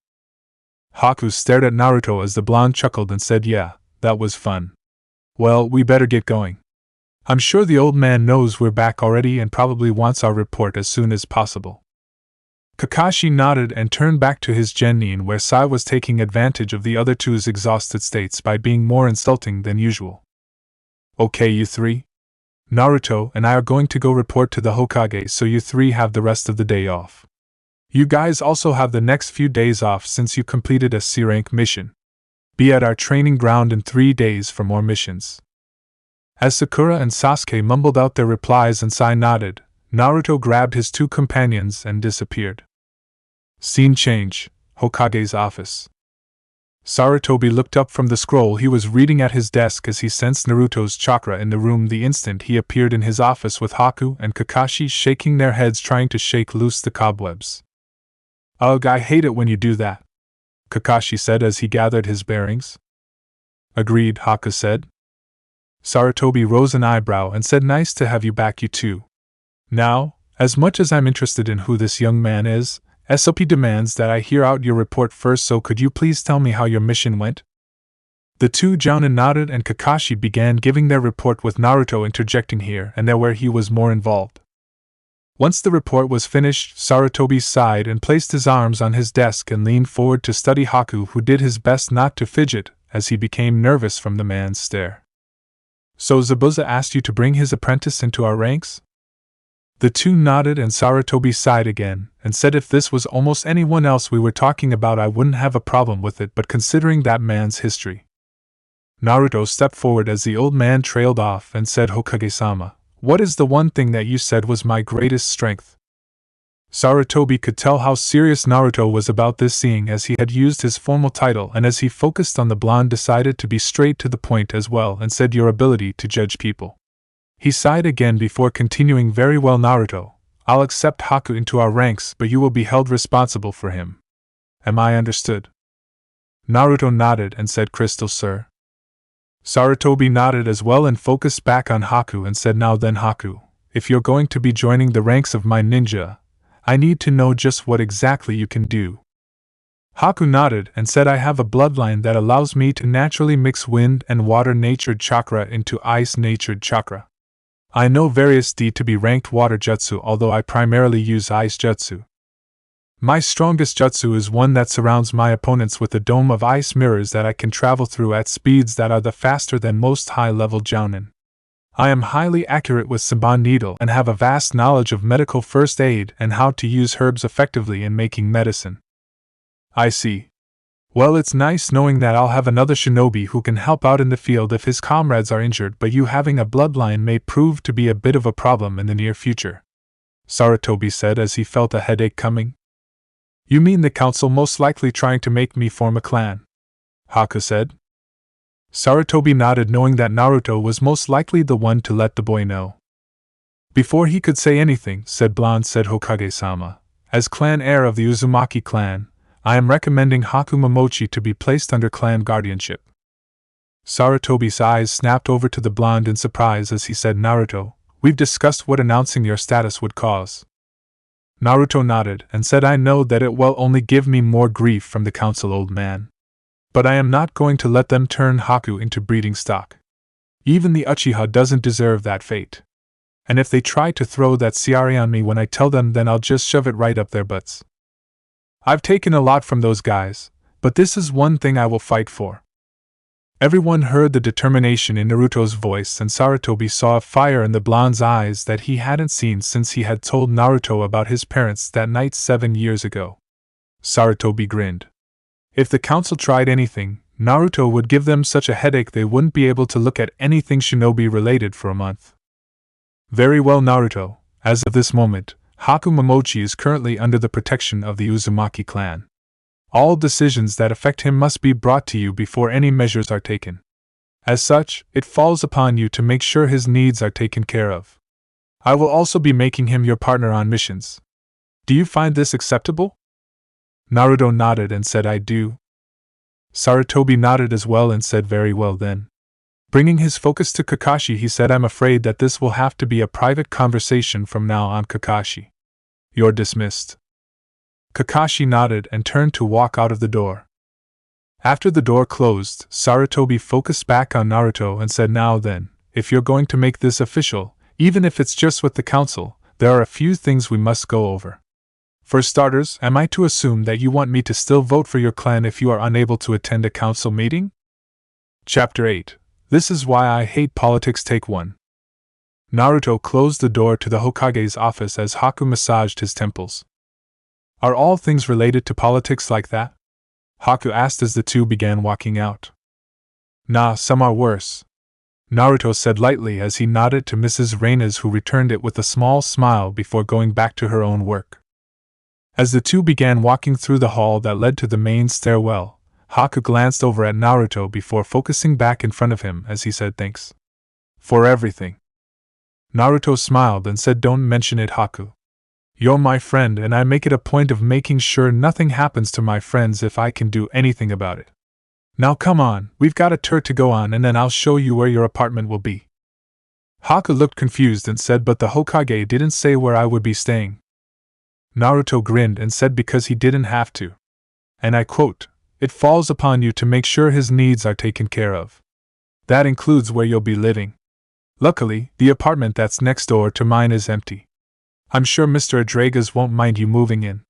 Haku stared at Naruto as the blonde chuckled and said, yeah, that was fun. Well, we better get going. I'm sure the old man knows we're back already and probably wants our report as soon as possible. Kakashi nodded and turned back to his genin, where Sai was taking advantage of the other two's exhausted states by being more insulting than usual. Okay, you three? Naruto and I are going to go report to the Hokage, so you three have the rest of the day off. You guys also have the next few days off since you completed a C-rank mission. Be at our training ground in 3 days for more missions. As Sakura and Sasuke mumbled out their replies and Sai nodded, Naruto grabbed his two companions and disappeared. Scene change, Hokage's office. Sarutobi looked up from the scroll he was reading at his desk as he sensed Naruto's chakra in the room the instant he appeared in his office with Haku and Kakashi shaking their heads trying to shake loose the cobwebs. Ugh, I hate it when you do that, Kakashi said as he gathered his bearings. Agreed, Haku said. Sarutobi rose an eyebrow and said, nice to have you back, you two. Now, as much as I'm interested in who this young man is, SOP demands that I hear out your report first, so could you please tell me how your mission went? The two Jounin nodded and Kakashi began giving their report with Naruto interjecting here and there where he was more involved. Once the report was finished, Sarutobi sighed and placed his arms on his desk and leaned forward to study Haku, who did his best not to fidget as he became nervous from the man's stare. So Zabuza asked you to bring his apprentice into our ranks? The two nodded and Sarutobi sighed again, and said if this was almost anyone else we were talking about I wouldn't have a problem with it, but considering that man's history. Naruto stepped forward as the old man trailed off and said, Hokage-sama, what is the one thing that you said was my greatest strength? Sarutobi could tell how serious Naruto was about this, seeing as he had used his formal title, and as he focused on the blonde decided to be straight to the point as well and said, your ability to judge people. He sighed again before continuing, very well Naruto, I'll accept Haku into our ranks, but you will be held responsible for him. Am I understood? Naruto nodded and said, crystal, sir. Sarutobi nodded as well and focused back on Haku and said, now then Haku, if you're going to be joining the ranks of my ninja, I need to know just what exactly you can do. Haku nodded and said, I have a bloodline that allows me to naturally mix wind and water natured chakra into ice natured chakra. I know various D to be ranked water jutsu, although I primarily use ice jutsu. My strongest jutsu is one that surrounds my opponents with a dome of ice mirrors that I can travel through at speeds that are the faster than most high-level jounin. I am highly accurate with Saban needle and have a vast knowledge of medical first aid and how to use herbs effectively in making medicine. I see. Well, it's nice knowing that I'll have another shinobi who can help out in the field if his comrades are injured, but you having a bloodline may prove to be a bit of a problem in the near future, Sarutobi said as he felt a headache coming. You mean the council most likely trying to make me form a clan? Haku said. Sarutobi nodded, knowing that Naruto was most likely the one to let the boy know. Before he could say anything, said Hokage-sama, as clan heir of the Uzumaki clan, I am recommending Haku Momochi to be placed under clan guardianship. Sarutobi's eyes snapped over to the blonde in surprise as he said, Naruto, we've discussed what announcing your status would cause. Naruto nodded and said, I know that it will only give me more grief from the council, old man. But I am not going to let them turn Haku into breeding stock. Even the Uchiha doesn't deserve that fate. And if they try to throw that Ciari on me when I tell them, then I'll just shove it right up their butts. I've taken a lot from those guys, but this is one thing I will fight for. Everyone heard the determination in Naruto's voice, and Sarutobi saw a fire in the blonde's eyes that he hadn't seen since he had told Naruto about his parents that night 7 years ago. Sarutobi grinned. If the council tried anything, Naruto would give them such a headache they wouldn't be able to look at anything shinobi related for a month. Very well, Naruto, as of this moment, Haku Momochi is currently under the protection of the Uzumaki clan. All decisions that affect him must be brought to you before any measures are taken. As such, it falls upon you to make sure his needs are taken care of. I will also be making him your partner on missions. Do you find this acceptable? Naruto nodded and said, I do. Sarutobi nodded as well and said, very well then. Bringing his focus to Kakashi, he said, I'm afraid that this will have to be a private conversation from now on, Kakashi. You're dismissed. Kakashi nodded and turned to walk out of the door. After the door closed, Sarutobi focused back on Naruto and said, now then, if you're going to make this official, even if it's just with the council, there are a few things we must go over. For starters, am I to assume that you want me to still vote for your clan if you are unable to attend a council meeting? Chapter 8. This is why I hate politics. Take 1. Naruto closed the door to the Hokage's office as Haku massaged his temples. Are all things related to politics like that? Haku asked as the two began walking out. Nah, some are worse, Naruto said lightly as he nodded to Mrs. Reina's, who returned it with a small smile before going back to her own work. As the two began walking through the hall that led to the main stairwell, Haku glanced over at Naruto before focusing back in front of him as he said, thanks for everything. Naruto smiled and said, don't mention it, Haku. You're my friend and I make it a point of making sure nothing happens to my friends if I can do anything about it. Now come on, we've got a tour to go on and then I'll show you where your apartment will be. Haku looked confused and said, but the Hokage didn't say where I would be staying. Naruto grinned and said, because he didn't have to. And I quote, it falls upon you to make sure his needs are taken care of. That includes where you'll be living. Luckily, the apartment that's next door to mine is empty. I'm sure Mr. Adragas won't mind you moving in.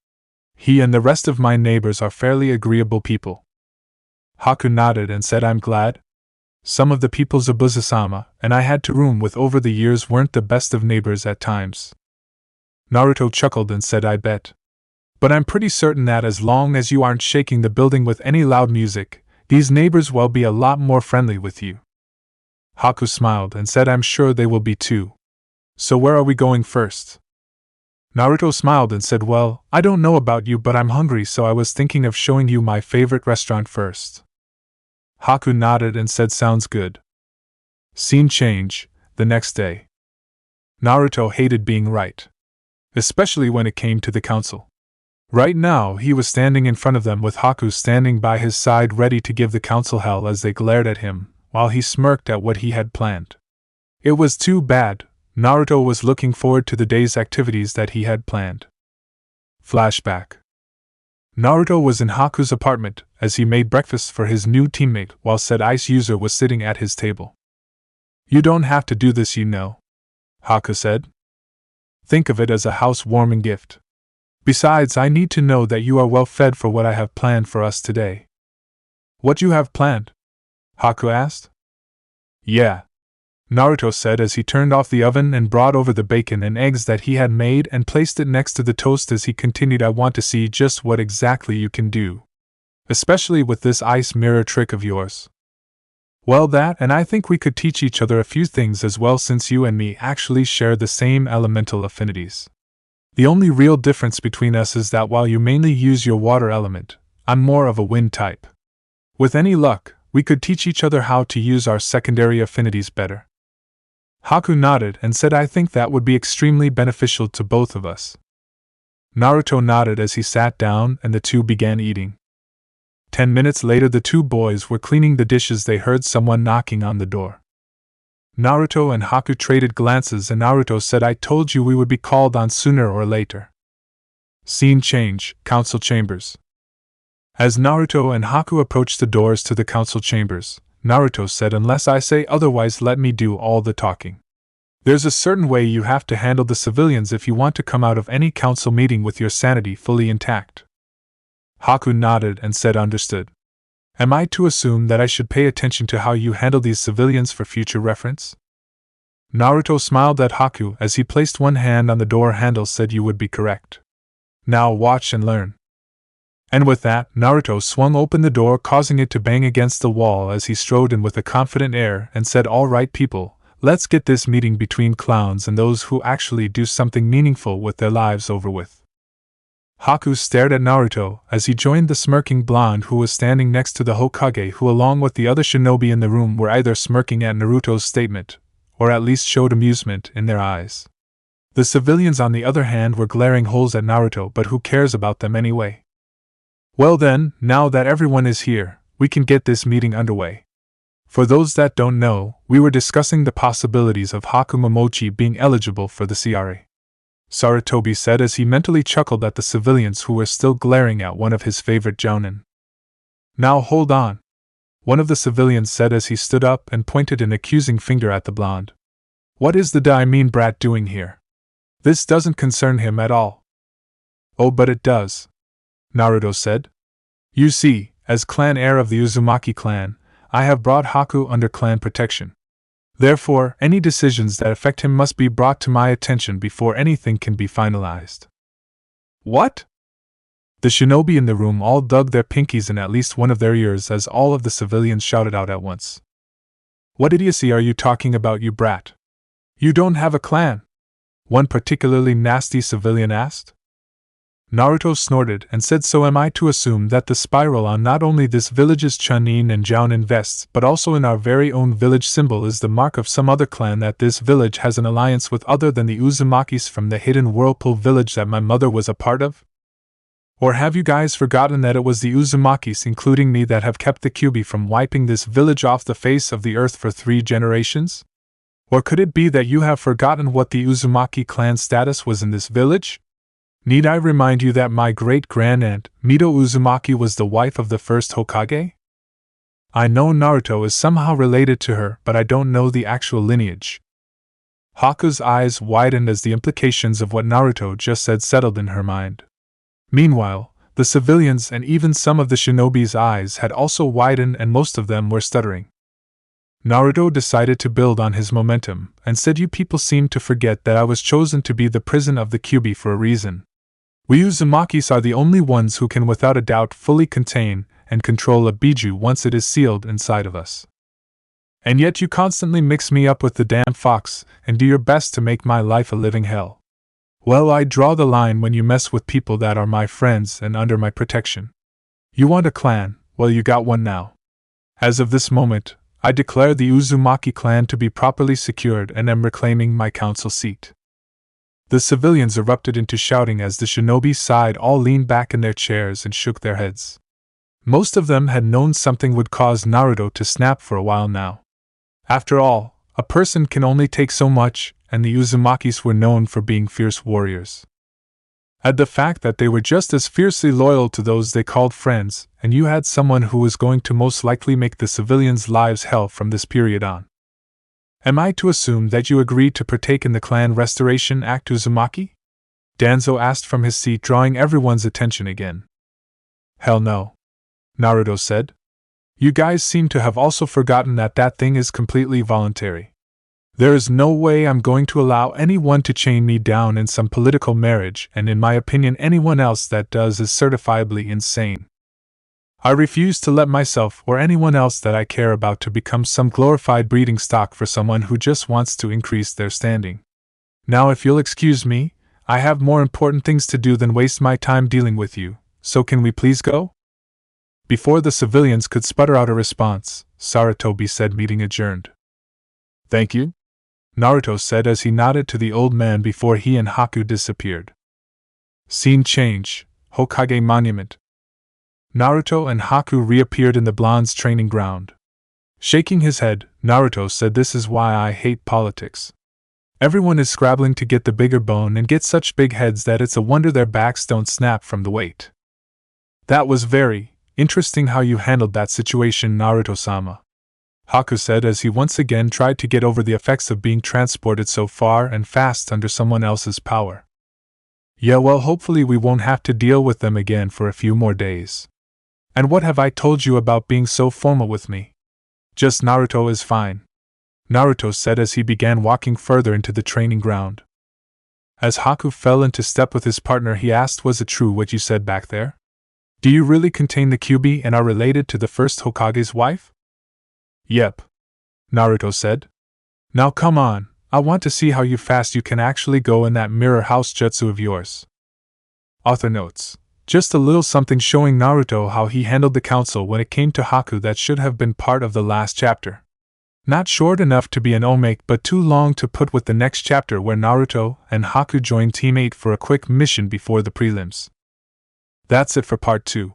He and the rest of my neighbors are fairly agreeable people. Haku nodded and said, I'm glad. Some of the peoples of Buzasama and I had to room with over the years weren't the best of neighbors at times. Naruto chuckled and said, I bet. But I'm pretty certain that as long as you aren't shaking the building with any loud music, these neighbors will be a lot more friendly with you. Haku smiled and said, I'm sure they will be too. So where are we going first? Naruto smiled and said, well, I don't know about you, but I'm hungry, so I was thinking of showing you my favorite restaurant first. Haku nodded and said, sounds good. Scene change, the next day. Naruto hated being right, especially when it came to the council. Right now, he was standing in front of them with Haku standing by his side ready to give the council hell as they glared at him, while he smirked at what he had planned. It was too bad. Naruto was looking forward to the day's activities that he had planned. Flashback. Naruto was in Haku's apartment as he made breakfast for his new teammate while said ice user was sitting at his table. You don't have to do this, you know, Haku said. Think of it as a housewarming gift. Besides, I need to know that you are well fed for what I have planned for us today. What you have planned? Haku asked. Yeah. Naruto said as he turned off the oven and brought over the bacon and eggs that he had made and placed it next to the toast as he continued. I want to see just what exactly you can do. Especially with this ice mirror trick of yours. Well, that, and I think we could teach each other a few things as well since you and me actually share the same elemental affinities. The only real difference between us is that while you mainly use your water element, I'm more of a wind type. With any luck, we could teach each other how to use our secondary affinities better. Haku nodded and said, I think that would be extremely beneficial to both of us. Naruto nodded as he sat down and the two began eating. 10 minutes later, the two boys were cleaning the dishes. They heard someone knocking on the door. Naruto and Haku traded glances and Naruto said, I told you we would be called on sooner or later. Scene change, council chambers. As Naruto and Haku approached the doors to the council chambers, Naruto said, unless I say otherwise, let me do all the talking. There's a certain way you have to handle the civilians if you want to come out of any council meeting with your sanity fully intact. Haku nodded and said, understood. Am I to assume that I should pay attention to how you handle these civilians for future reference? Naruto smiled at Haku as he placed one hand on the door handle, said, you would be correct. Now watch and learn. And with that, Naruto swung open the door, causing it to bang against the wall as he strode in with a confident air and said, all right people, let's get this meeting between clowns and those who actually do something meaningful with their lives over with. Haku stared at Naruto as he joined the smirking blonde who was standing next to the Hokage, who along with the other shinobi in the room were either smirking at Naruto's statement, or at least showed amusement in their eyes. The civilians on the other hand were glaring holes at Naruto, but who cares about them anyway? Well then, now that everyone is here, we can get this meeting underway. For those that don't know, we were discussing the possibilities of Haku Momochi being eligible for the CRA. Sarutobi said as he mentally chuckled at the civilians who were still glaring at one of his favorite jounin. Now hold on. One of the civilians said as he stood up and pointed an accusing finger at the blonde. What is the Daimon brat doing here? This doesn't concern him at all. Oh, but it does, Naruto said. You see, as clan heir of the Uzumaki clan, I have brought Haku under clan protection. Therefore, any decisions that affect him must be brought to my attention before anything can be finalized. What? The shinobi in the room all dug their pinkies in at least one of their ears as all of the civilians shouted out at once. What idiocy are you talking about, you brat? You don't have a clan? One particularly nasty civilian asked. Naruto snorted and said, so am I to assume that the spiral on not only this village's Chunin and Jounin vests but also in our very own village symbol is the mark of some other clan that this village has an alliance with other than the Uzumakis from the hidden whirlpool village that my mother was a part of? Or have you guys forgotten that it was the Uzumakis, including me, that have kept the Kyuubi from wiping this village off the face of the earth for 3 generations? Or could it be that you have forgotten what the Uzumaki clan status was in this village? Need I remind you that my great-grandaunt, Mito Uzumaki, was the wife of the first Hokage? I know Naruto is somehow related to her, but I don't know the actual lineage. Haku's eyes widened as the implications of what Naruto just said settled in her mind. Meanwhile, the civilians and even some of the shinobi's eyes had also widened and most of them were stuttering. Naruto decided to build on his momentum and said, you people seem to forget that I was chosen to be the prison of the Kyuubi for a reason. We Uzumakis are the only ones who can without a doubt fully contain and control a biju once it is sealed inside of us. And yet you constantly mix me up with the damn fox and do your best to make my life a living hell. Well, I draw the line when you mess with people that are my friends and under my protection. You want a clan? Well, you got one now. As of this moment, I declare the Uzumaki clan to be properly secured and am reclaiming my council seat. The civilians erupted into shouting as the shinobi side all leaned back in their chairs and shook their heads. Most of them had known something would cause Naruto to snap for a while now. After all, a person can only take so much, and the Uzumakis were known for being fierce warriors. Add the fact that they were just as fiercely loyal to those they called friends, and you had someone who was going to most likely make the civilians' lives hell from this period on. Am I to assume that you agreed to partake in the clan restoration act, Uzumaki? Danzo asked from his seat, drawing everyone's attention again. Hell no, Naruto said. You guys seem to have also forgotten that that thing is completely voluntary. There is no way I'm going to allow anyone to chain me down in some political marriage, and in my opinion anyone else that does is certifiably insane. I refuse to let myself or anyone else that I care about to become some glorified breeding stock for someone who just wants to increase their standing. Now if you'll excuse me, I have more important things to do than waste my time dealing with you, so can we please go? Before the civilians could sputter out a response, Sarutobi said, meeting adjourned. Thank you, Naruto said as he nodded to the old man before he and Haku disappeared. Scene change, Hokage Monument. Naruto and Haku reappeared in the blonde's training ground. Shaking his head, Naruto said, "This is why I hate politics. Everyone is scrabbling to get the bigger bone and get such big heads that it's a wonder their backs don't snap from the weight." "That was very interesting how you handled that situation, Naruto-sama," Haku said as he once again tried to get over the effects of being transported so far and fast under someone else's power. "Yeah, well, hopefully we won't have to deal with them again for a few more days. And what have I told you about being so formal with me? Just Naruto is fine," Naruto said as he began walking further into the training ground. As Haku fell into step with his partner, he asked, "Was it true what you said back there? Do you really contain the Kyuubi and are related to the first Hokage's wife?" "Yep," Naruto said. "Now come on, I want to see how fast you can actually go in that mirror house jutsu of yours." Author notes: just a little something showing Naruto how he handled the council when it came to Haku that should have been part of the last chapter. Not short enough to be an omake, but too long to put with the next chapter where Naruto and Haku join Team 8 for a quick mission before the prelims. That's it for part 2.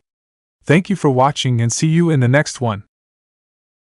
Thank you for watching and see you in the next one.